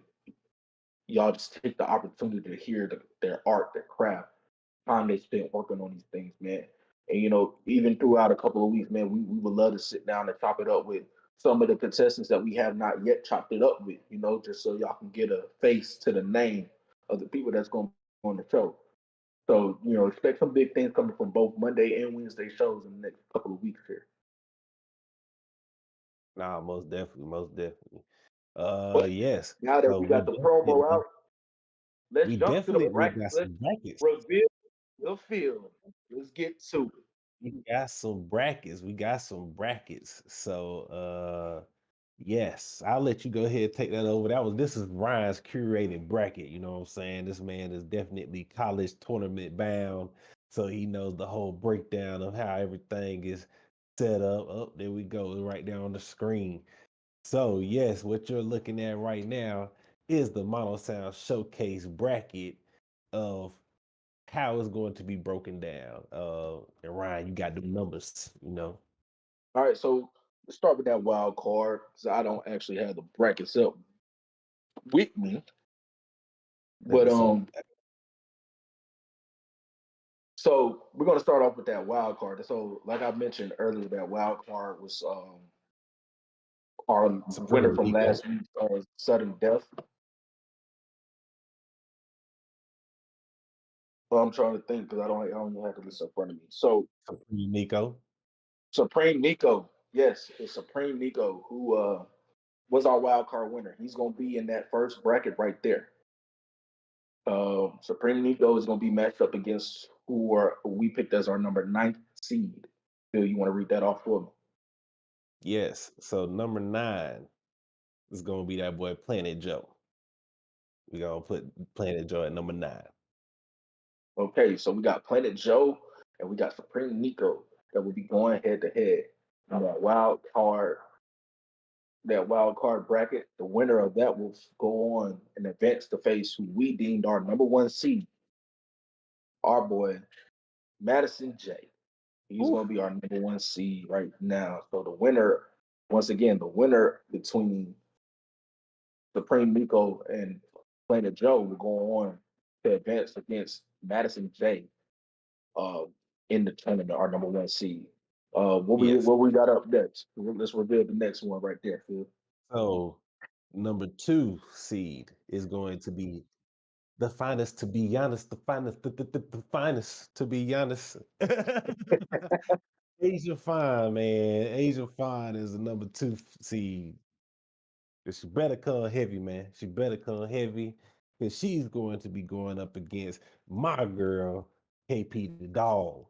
y'all just take the opportunity to hear their art, their craft, time they spent working on these things, man. And even throughout a couple of weeks, man, we would love to sit down and chop it up with some of the contestants that we have not yet chopped it up with, just so y'all can get a face to the name of the people that's going to be on the show. So, expect some big things coming from both Monday and Wednesday shows in the next couple of weeks here. Nah, most definitely, most definitely. But Yes. now that So we got the promo out, let's we jump to the definitely bracket. got Let's some brackets. reveal the field. Let's get to it. We got some brackets. We got some brackets. So yes, I'll let you go ahead and take that over. This is Ryan's curated bracket. You know what I'm saying? This man is definitely college tournament bound. So he knows the whole breakdown of how everything is set up. Oh, there we go. Right there on the screen. So yes, what you're looking at right now is the Mono Sound Showcase bracket of how it's going to be broken down. And Ryan, you got the numbers. All right, so let's start with that wild card because I don't actually have the brackets up with me. Let But me see. so we're gonna start off with that wild card. So, like I mentioned earlier, that wild card was our winner Supreme from Nico. last week, Sudden Death. Well, I'm trying to think because I don't have the list in front of me. So Supreme Nico. Supreme Nico, yes, it's Supreme Nico who was our wild card winner. He's gonna be in that first bracket right there. Supreme Nico is going to be matched up against who we picked as our number 9th seed. Bill, you want to read that off for me? Yes. So number 9 is going to be that boy Planet Joe. We're going to put Planet Joe at number 9. Okay, so we got Planet Joe and we got Supreme Nico that will be going head to head on that wild card bracket. The winner of that will go on and advance to face who we deemed our number 1 seed, our boy Madison J. He's going to be our number 1 seed right now. So the winner, once again, the winner between Supreme Nico and Planet Joe will go on to advance against Madison J. Uh, in the tournament, our number 1 seed. Yes. What we got up next? Let's reveal the next one right there, Phil. So number 2 seed is going to be the finest, to be honest, the finest, to be honest. Asia Fine, man. Asia Fine is the number 2 seed. She better come heavy, man. She better come heavy because she's going to be going up against my girl, KP the dog.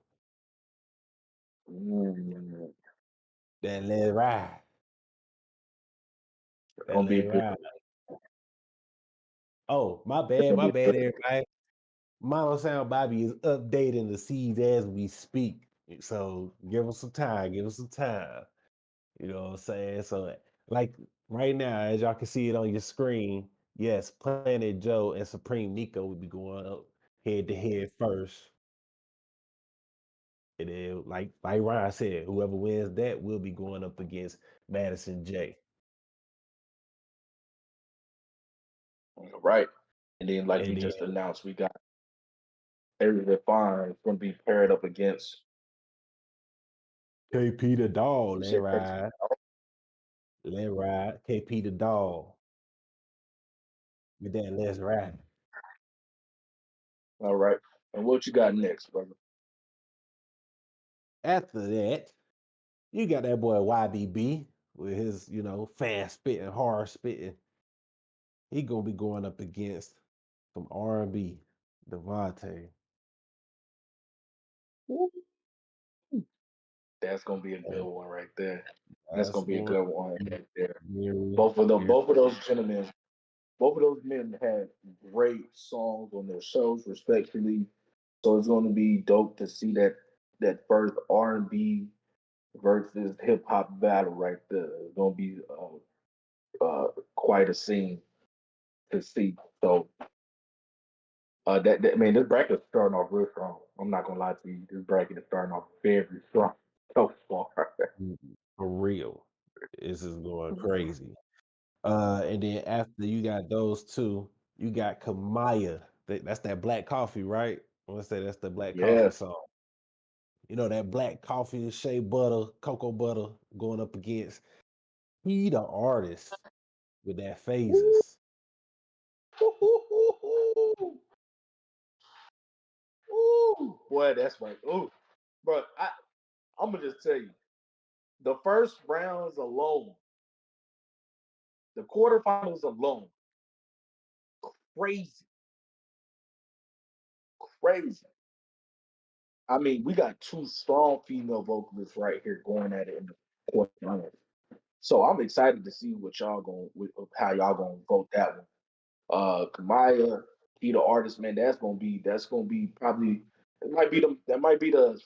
Mm, That let ride. That gonna be a let good ride. one. Oh, my It's bad, gonna my be a bad, good everybody. Mono Sound Bobby is updating the seeds as we speak. So give us some time. Give us some time. You know what I'm saying? So, like right now, as y'all can see it on your screen, yes, Planet Joe and Supreme Nico will be going up head to head first. And then, like Ryan said, whoever wins that will be going up against Madison J. All right. And then, like you And then just announced, we got Area Fine going to be paired up against KP the dog, You let said ride, let ride. KP the dog. With that, let's ride. all right. And what you got next, brother? After that, you got that boy YBB with his, fast spitting, hard spitting. He gonna be going up against some R&B, Devontae. Woo. That's gonna be a good one right there. That's That's gonna be a one. good one right there. Very, Both of them, very. both of those gentlemen, both of those men had great songs on their shows, respectfully. So it's going to be dope to see that first R&B versus hip hop battle right there. It's going to be quite a scene to see. So that man, this bracket is starting off real strong. I'm not gonna lie to you. This bracket is starting off very strong so far. For real. This is going crazy. And then after you got those two, you got Kamaya. That's that black coffee, right? I want to say that's the black coffee Yeah. song. You know, that black coffee, shea butter, cocoa butter going up against he the artist with that phases. Ooh, boy, that's right. Ooh, bro, I'm gonna just tell you, the first rounds alone, the quarterfinals alone, crazy, crazy. I mean, we got two strong female vocalists right here going at it in the quarterfinals. So I'm excited to see what y'all going, how y'all gonna vote that one. Kamaya, he the artist, man. That's gonna be probably that might be the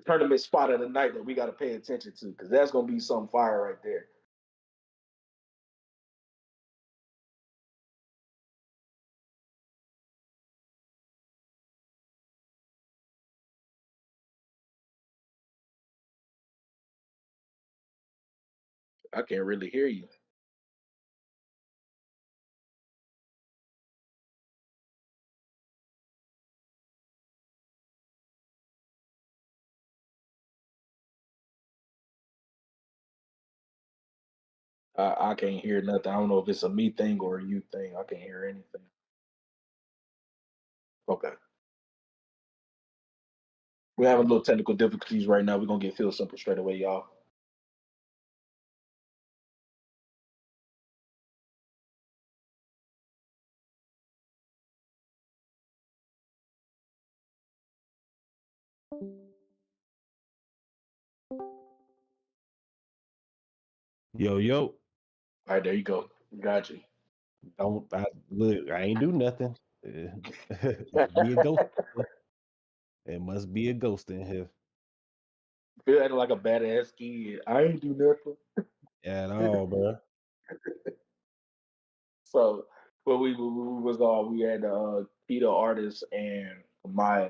tournament spot of the night that we got to pay attention to because that's gonna be some fire right there. I can't really hear you. I can't hear nothing. I don't know if it's a me thing or a you thing. I can't hear anything. Okay. We're having a little technical difficulties right now. We're gonna get Phil Simple straight away, y'all. Yo, yo. All right, there you go. Got you. Don't I look, I ain't do nothing. Must be a ghost. It must be a ghost in here Phil acting like a badass kid. I ain't do nothing. at all, bro. So, but we was all we had Peter Artist and Maya.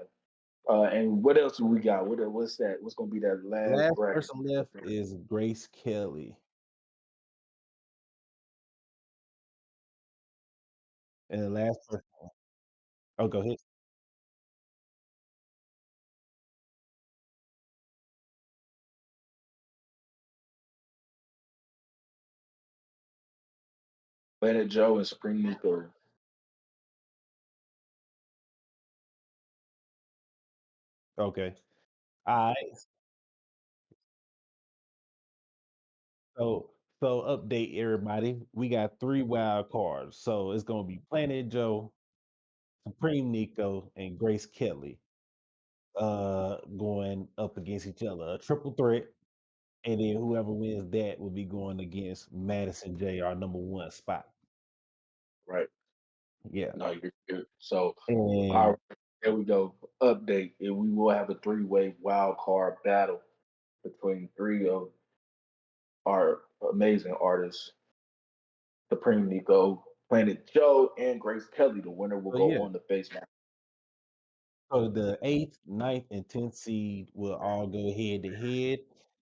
And what else do we got? What's that? What's gonna be that last Last bracket? person left is Grace Kelly. And the last person. Oh, go ahead. Planet Joe and Supreme Nico. Okay. All right. So so update everybody. We got 3 wild cards. So it's gonna be Planet Joe, Supreme Nico, and Grace Kelly going up against each other. A triple threat. And then whoever wins that will be going against Madison J, our number 1 spot. Right. Yeah. No, you're good. So, all And right, there we go. Update. And we will have a three-way wild card battle between three of our amazing artists: Supreme Nico, Planet Joe, and Grace Kelly. The winner will so go yeah. on the face match. So the 8th, 9th, and 10th seed will all go head to head.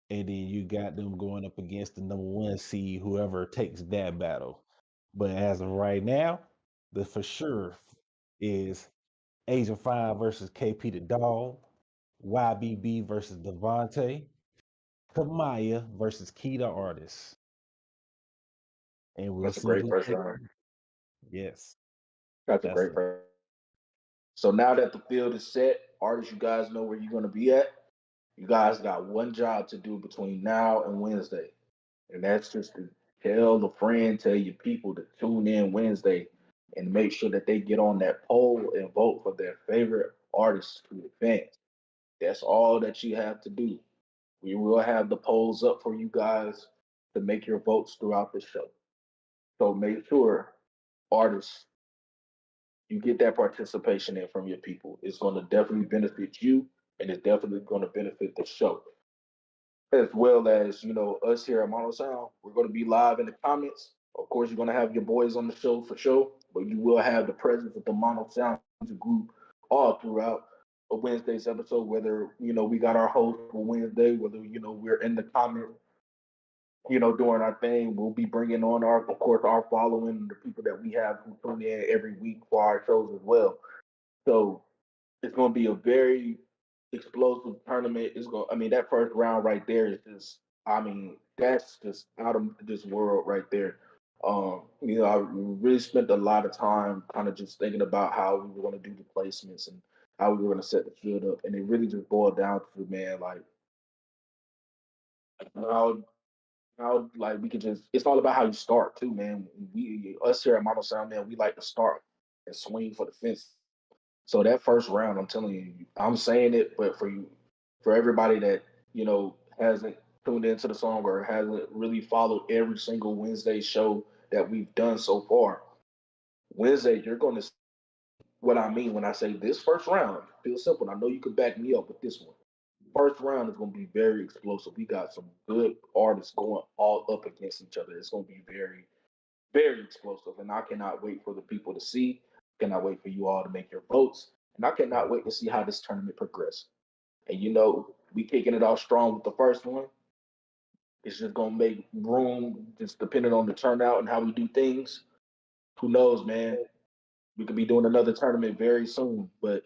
And then you got them going up against the number 1 seed, whoever takes that battle. But as of right now, the for sure is Agent 5 versus KP the Dog, YBB versus Devontae, Kamaya versus Key the Artist. And we'll That's a see great who first takes. round. Yes, That's a that's great a first. So now that the field is set, artists, you guys know where you're going to be at. You guys got one job to do between now and Wednesday, and that's just to tell a friend, tell your people to tune in Wednesday and make sure that they get on that poll and vote for their favorite artists to advance. That's all that you have to do. We will have the polls up for you guys to make your votes throughout the show. So make sure, artists, you get that participation in from your people. It's going to definitely benefit you, and it's definitely going to benefit the show, as well as us here at Mono Sound. We're going to be live in the comments. Of course, you're going to have your boys on the show for sure, but you will have the presence of the Mono Sound group all throughout a Wednesday's episode. Whether we got our host for Wednesday, whether we're in the comments, doing our thing, we'll be bringing on of course, our following, the people that we have who tune in every week for our shows as well. So it's going to be a very explosive tournament. I mean, that first round right there is just, I mean, that's just out of this world right there. I really spent a lot of time kind of just thinking about how we were going to do the placements and how we were going to set the field up, and it really just boiled down to, man, like how like we could just, it's all about how you start too, man. Us here at Model Sound, man, we like to start and swing for the fence. So that first round, I'm telling you, I'm saying it, but for everybody that hasn't tuned into the song or hasn't really followed every single Wednesday show that we've done so far, Wednesday, you're going to, what I mean when I say this first round, feel simple. I know you can back me up with this one. First round is going to be very explosive. We got some good artists going all up against each other. It's going to be very, very explosive, and I cannot wait for the people to see. Cannot wait for you all to make your votes, and I cannot wait to see how this tournament progresses. And we kicking it off strong with the first one. It's just gonna make room, just depending on the turnout and how we do things. Who knows, man? We could be doing another tournament very soon, but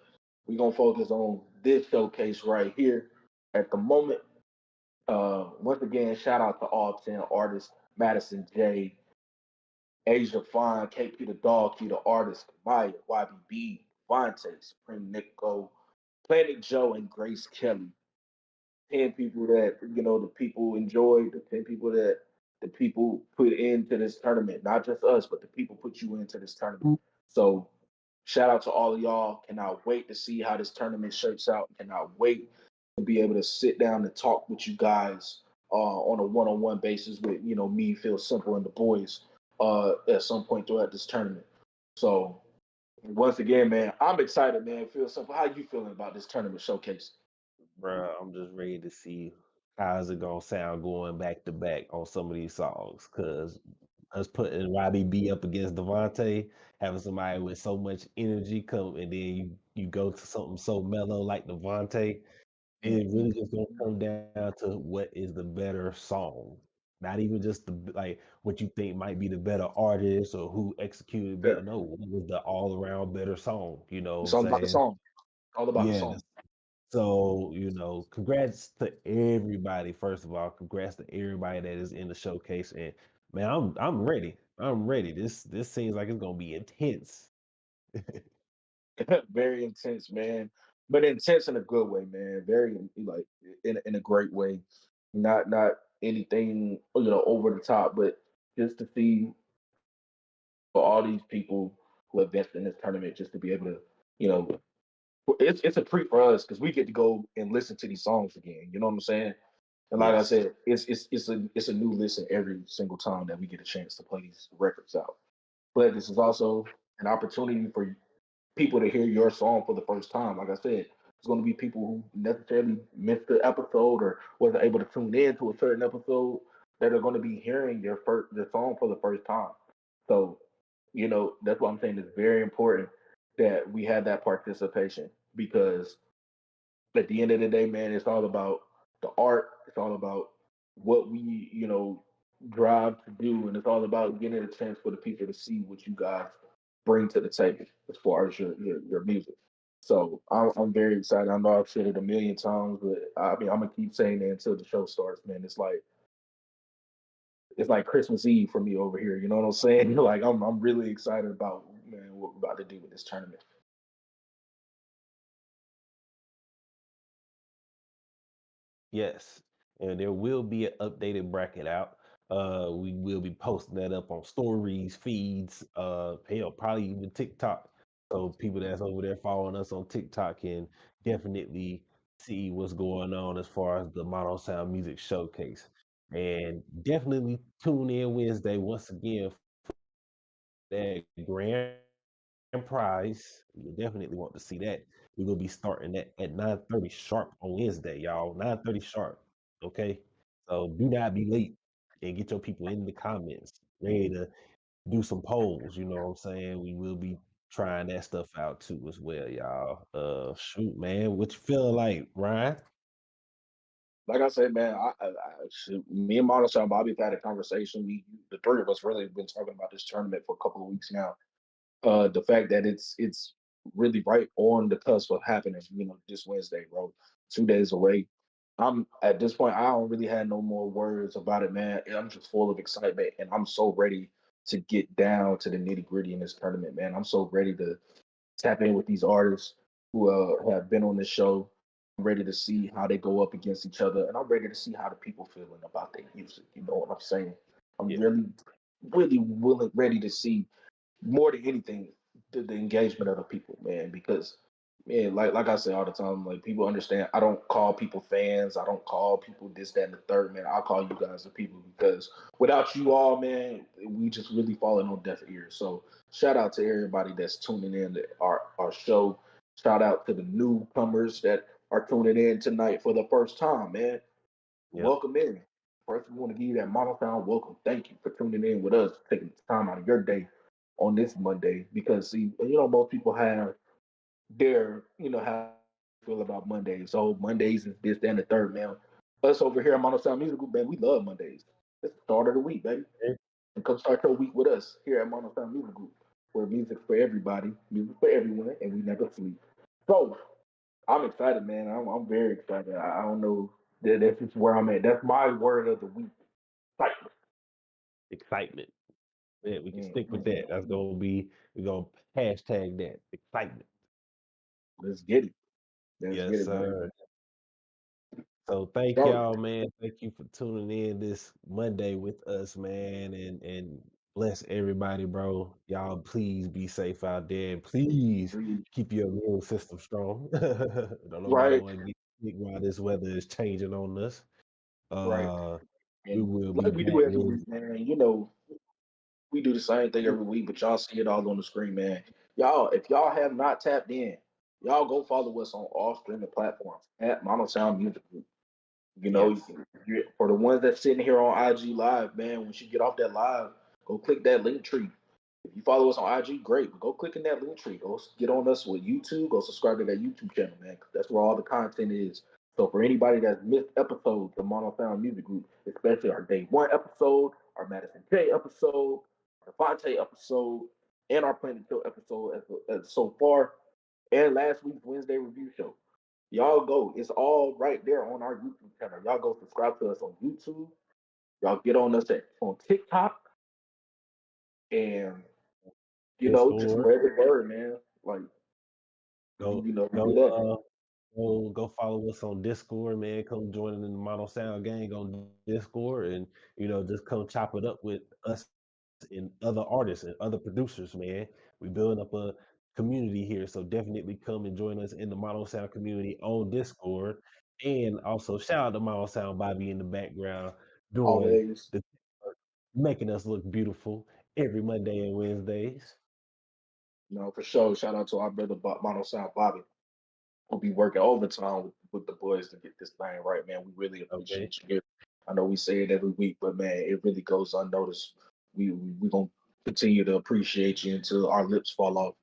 we're gonna focus on this showcase right here at the moment. Once again, shout out to all 10 artists: Madison J, Asia Fine, KP the Dog, Key the Artist, Maya, YBB, Fonte, Supreme Nico, Planet Joe, and Grace Kelly. 10 people that, the people enjoyed, the 10 people that the people put into this tournament. Not just us, but the people put you into this tournament. So shout out to all of y'all. Cannot wait to see how this tournament shapes out. Cannot wait to be able to sit down and talk with you guys on a one-on-one basis with, me, Phil Simple, and the boys at some point throughout this tournament. So once again, man, I'm excited, man. Phil Simple, how you feeling about this tournament showcase? Bruh, I'm just ready to see how's it gonna sound going back to back on some of these songs. Cause us putting Robbie B up against Devontae, having somebody with so much energy come, and then you go to something so mellow like Devontae, it really just gonna come down to what is the better song. Not even just like what you think might be the better artist or who executed Yeah. better. No, what was the all around better song? You know It's what all I'm about the saying? song. All about the Yeah. song. So, congrats to everybody. First of all, congrats to everybody that is in the showcase. And man, I'm ready. I'm ready. This seems like it's gonna be intense. Very intense, man. But intense in a good way, man. Very like in a great way. Not anything, over the top, but just to see for all these people who invest in this tournament, just to be able to, you know, it's a treat for us because we get to go and listen to these songs again. You know what I'm saying? And like I Yes. said, it's a new listen every single time that we get a chance to play these records out. But this is also an opportunity for people to hear your song for the first time. Like I said, it's going to be people who necessarily missed the episode or wasn't able to tune in to a certain episode that are going to be hearing their song for the first time. So, that's what I'm saying. It's very important that we have that participation because at the end of the day, man, it's all about the art. It's all about what we, drive to do, and it's all about getting a chance for the people to see what you guys bring to the table as far as your music. So I'm very excited. I know I've said it a million times, but I mean I'm gonna keep saying it until the show starts, man. It's like Christmas Eve for me over here. You know what I'm saying? Like I'm really excited about, man, what we're about to do with this tournament. Yes, and there will be an updated bracket out. We will be posting that up on stories, feeds, hell, probably even TikTok. So people that's over there following us on TikTok can definitely see what's going on as far as the Mono Sound Music Showcase. And definitely tune in Wednesday once again for that grand prize. You definitely want to see that. We're gonna be starting that at 9:30 sharp on Wednesday, y'all. 9:30 sharp. Okay. So do not be late and get your people in the comments ready to do some polls. You know what I'm saying? We will be trying that stuff out too as well, y'all. Shoot, man. What you feeling like, Ryan? Like I said, man, me and Mono and Bobby have had a conversation. The three of us, really have been talking about this tournament for a couple of weeks now. The fact that it's really right on the cusp of happening, this Wednesday, bro. 2 days away. I'm at this point, I don't really have no more words about it, man. I'm just full of excitement and I'm so ready to get down to the nitty-gritty in this tournament, man. I'm so ready to tap in with these artists who have been on this show. I'm ready to see how they go up against each other, and I'm ready to see how the people feeling about their music. You know what I'm saying? I'm Yeah. really, really willing, ready to see more than anything the engagement of the people, man. Because man, like I say all the time, like people understand. I don't call people fans. I don't call people this, that, and the third, man. I call you guys the people because without you all, man, we just really falling on deaf ears. So shout out to everybody that's tuning in to our show. Shout out to the newcomers that are tuning in tonight for the first time, man. Yep. Welcome in. First, we want to give you that Mama Town welcome. Thank you for tuning in with us, taking the time out of your day on this Monday. Because see, most people have how they feel about Mondays. So Mondays is this, that, and the third, man. Us over here at Mono Sound Music Group, man, we love Mondays. It's the start of the week, baby. And come start your week with us here at Mono Sound Music Group, where music for everybody, music for everyone, and we never sleep. So I'm excited, man. I'm very excited. I don't know. That's just where I'm at. That's my word of the week. Excitement. Excitement. Yeah, we can stick with Mhm. that. We're gonna hashtag that. Excitement. Let's get it. Let's Yes, get it, man. sir. So thank So, y'all, man. Thank you for tuning in this Monday with us, man, and bless everybody, bro. Y'all, please be safe out there, and please keep your immune system strong. Don't nobody right, want to get sick while this weather is changing on us. right. Uh, we And will be like we back do every with week, man. We do the same thing every week, but y'all see it all on the screen, man. If y'all have not tapped in, y'all go follow us on all streaming platforms at Mono Sound Music Group. yes, For the ones that's sitting here on IG Live, man, once you get off that live, go click that link tree. If you follow us on IG, great. But go click in that link tree. Go get on us with YouTube. Go subscribe to that YouTube channel, man. 'Cause that's where all the content is. So for anybody that's missed episodes of Mono Sound Music Group, especially our day one episode, our Madison J episode, our Devontae episode, and our Planet Kill episode as so far, and last week's Wednesday review show. Y'all go. It's all right there on our YouTube channel. Y'all go subscribe to us on YouTube. Y'all get on us on TikTok and just Discord. spread the word, man. Like Go we go do that. go follow us on Discord, man. Come join in the Mono Sound Gang on Discord, and just come chop it up with us and other artists and other producers, man. We building up a community here, so definitely come and join us in the Mono Sound community on Discord. And also shout out to Mono Sound Bobby in the background doing Always. the making us look beautiful every Monday and Wednesdays. For sure. Shout out to our brother Mono Sound Bobby. We'll be working overtime with the boys to get this thing right, man. We really Okay. appreciate you here. I know we say it every week, but man, it really goes unnoticed. We gonna continue to appreciate you until our lips fall off.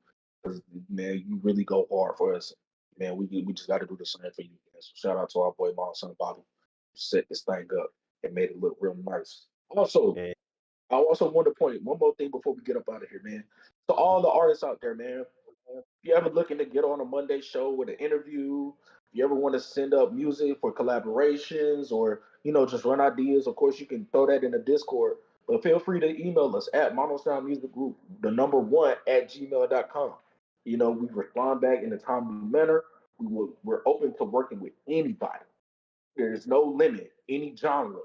Because man, you really go hard for us. Man, we just got to do the same for you. Man. So shout out to our boy Mom Son Bobby, who set this thing up and made it look real nice. Also, And I also want to point one more thing before we get up out of here, man. So all the artists out there, man, If you ever looking to get on a Monday show with an interview, if you ever want to send up music for collaborations or just run ideas, of course you can throw that in the Discord. But feel free to email us at Monosound Music Group, the number one at gmail.com. We respond back in a timely manner. We're open to working with anybody. There's no limit, any genre,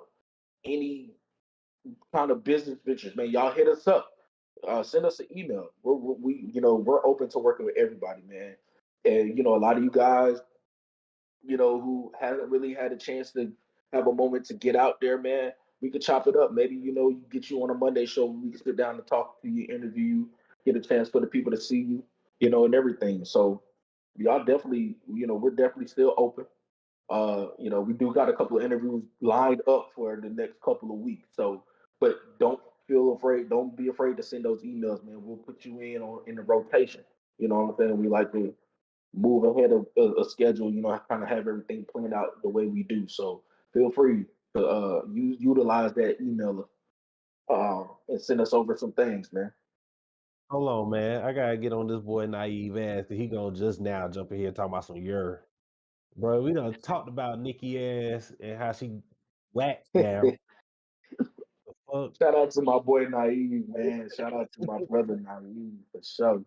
any kind of business ventures, man. Y'all hit us up. Send us an email. We're open to working with everybody, man. And a lot of you guys, who hasn't really had a chance to have a moment to get out there, man. We could chop it up. Maybe get you on a Monday show. We can sit down and talk to you, interview you, get a chance for the people to see you, and everything. So y'all definitely, we're definitely still open. We do got a couple of interviews lined up for the next couple of weeks. So, but don't feel afraid. Don't be afraid to send those emails, man. We'll put you in the rotation. You know what I'm saying? We like to move ahead of a schedule. Kind of have everything planned out the way we do. So feel free to utilize that email and send us over some things, man. Hold on, man. I gotta get on this boy naive ass. He gonna just now jump in here talking about some bro. We done talked about Nikki ass and how she whacked down. Shout out to my boy Naive, man. Shout out to my brother Naive for sure.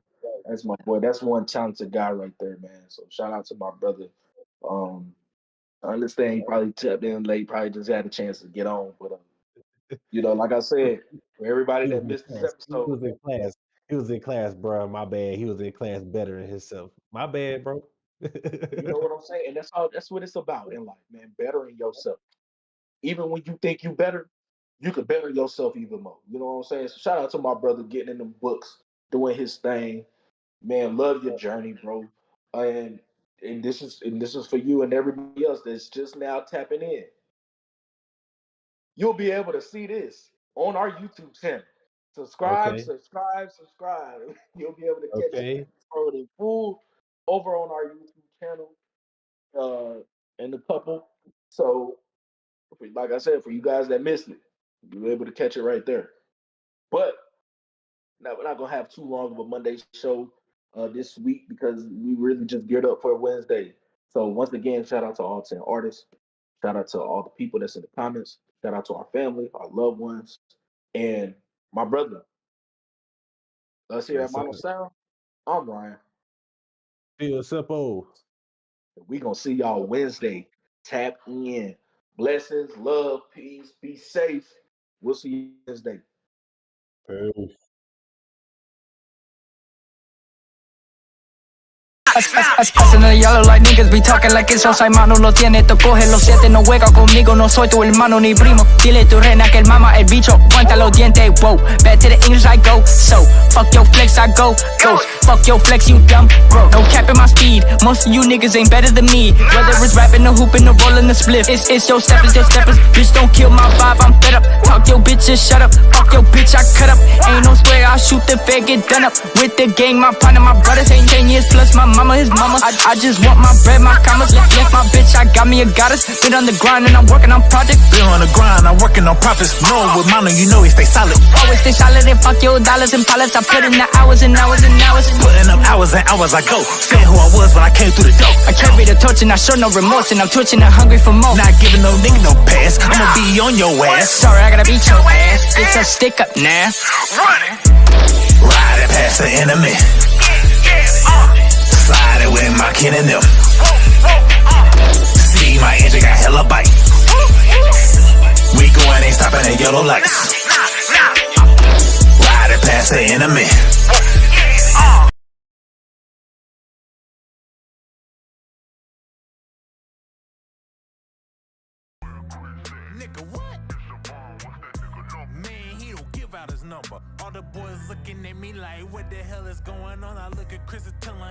That's my boy. That's one talented guy right there, man. So shout out to my brother. I understand he probably tapped in late, probably just had a chance to get on. But like I said, for everybody that missed this episode, he was in class. He was in class, bro. My bad. He was in class bettering himself. My bad, bro. You know what I'm saying? And that's what it's about in life, man. Bettering yourself. Even when you think you better, you could better yourself even more. You know what I'm saying? So shout out to my brother getting in the books, doing his thing. Man, love your journey, bro. And this is for you and everybody else that's just now tapping in. You'll be able to see this on our YouTube channel. Subscribe. You'll be able to catch it in full over on our YouTube channel in a couple. So, like I said, for you guys that missed it, you'll be able to catch it right there. But now we're not gonna have too long of a Monday show this week because we really just geared up for Wednesday. So once again, shout out to all 10 artists. Shout out to all the people that's in the comments. Shout out to our family, our loved ones, and my brother. Let's hear at Mono Sound. I'm Ryan. Feel simple. We gonna see y'all Wednesday. Tap in. Blessings, love, peace. Be safe. We'll see you Wednesday. Peace. Haciendo yellow like niggas be talking like eso. Mano lo tiene, tú coge los 7, no juega conmigo, no soy tu hermano ni primo. Dile tu reina que el mama el bicho, aguanta los dientes, wow. Back to the English I go, so fuck your flex, I go, ghost. Fuck your flex, you dumb, bro. No cap in my speed, most of you niggas ain't better than me. Whether it's rapping, the hooping, the rolling, the split. It's your steppers, bitch don't kill my vibe, I'm fed up. Talk your bitches, shut up, fuck your bitch, I cut up. Ain't no square, I shoot the fair, get done up. With the gang, my partner, my brothers, ain't 10 years plus my mama, his mama. I just want my bread, my commas. Left my bitch, I got me a goddess. Been on the grind and I'm working on projects. Been on the grind, I'm working on profits. Knowing with Mono, you know he stay solid. Always stay solid and fuck your dollars and pallets. I put in the hours and hours and hours. Putting up hours and hours I go. Saying who I was when I came through the door. I carry the torch and I show no remorse. And I'm twitching and hungry for more. Not giving no nigga no pass. I'ma be on your ass. Sorry, I gotta beat your ass. It's a stick up now. Running. Riding past the enemy. Sliding with my kin and them. See my engine got hella bite. We going, ain't stopping at yellow lights. Riding past the enemy. Nigga, what? Man, he don't give out his number. All the boys looking at me like, what the hell is going on? I look at Chris and tell him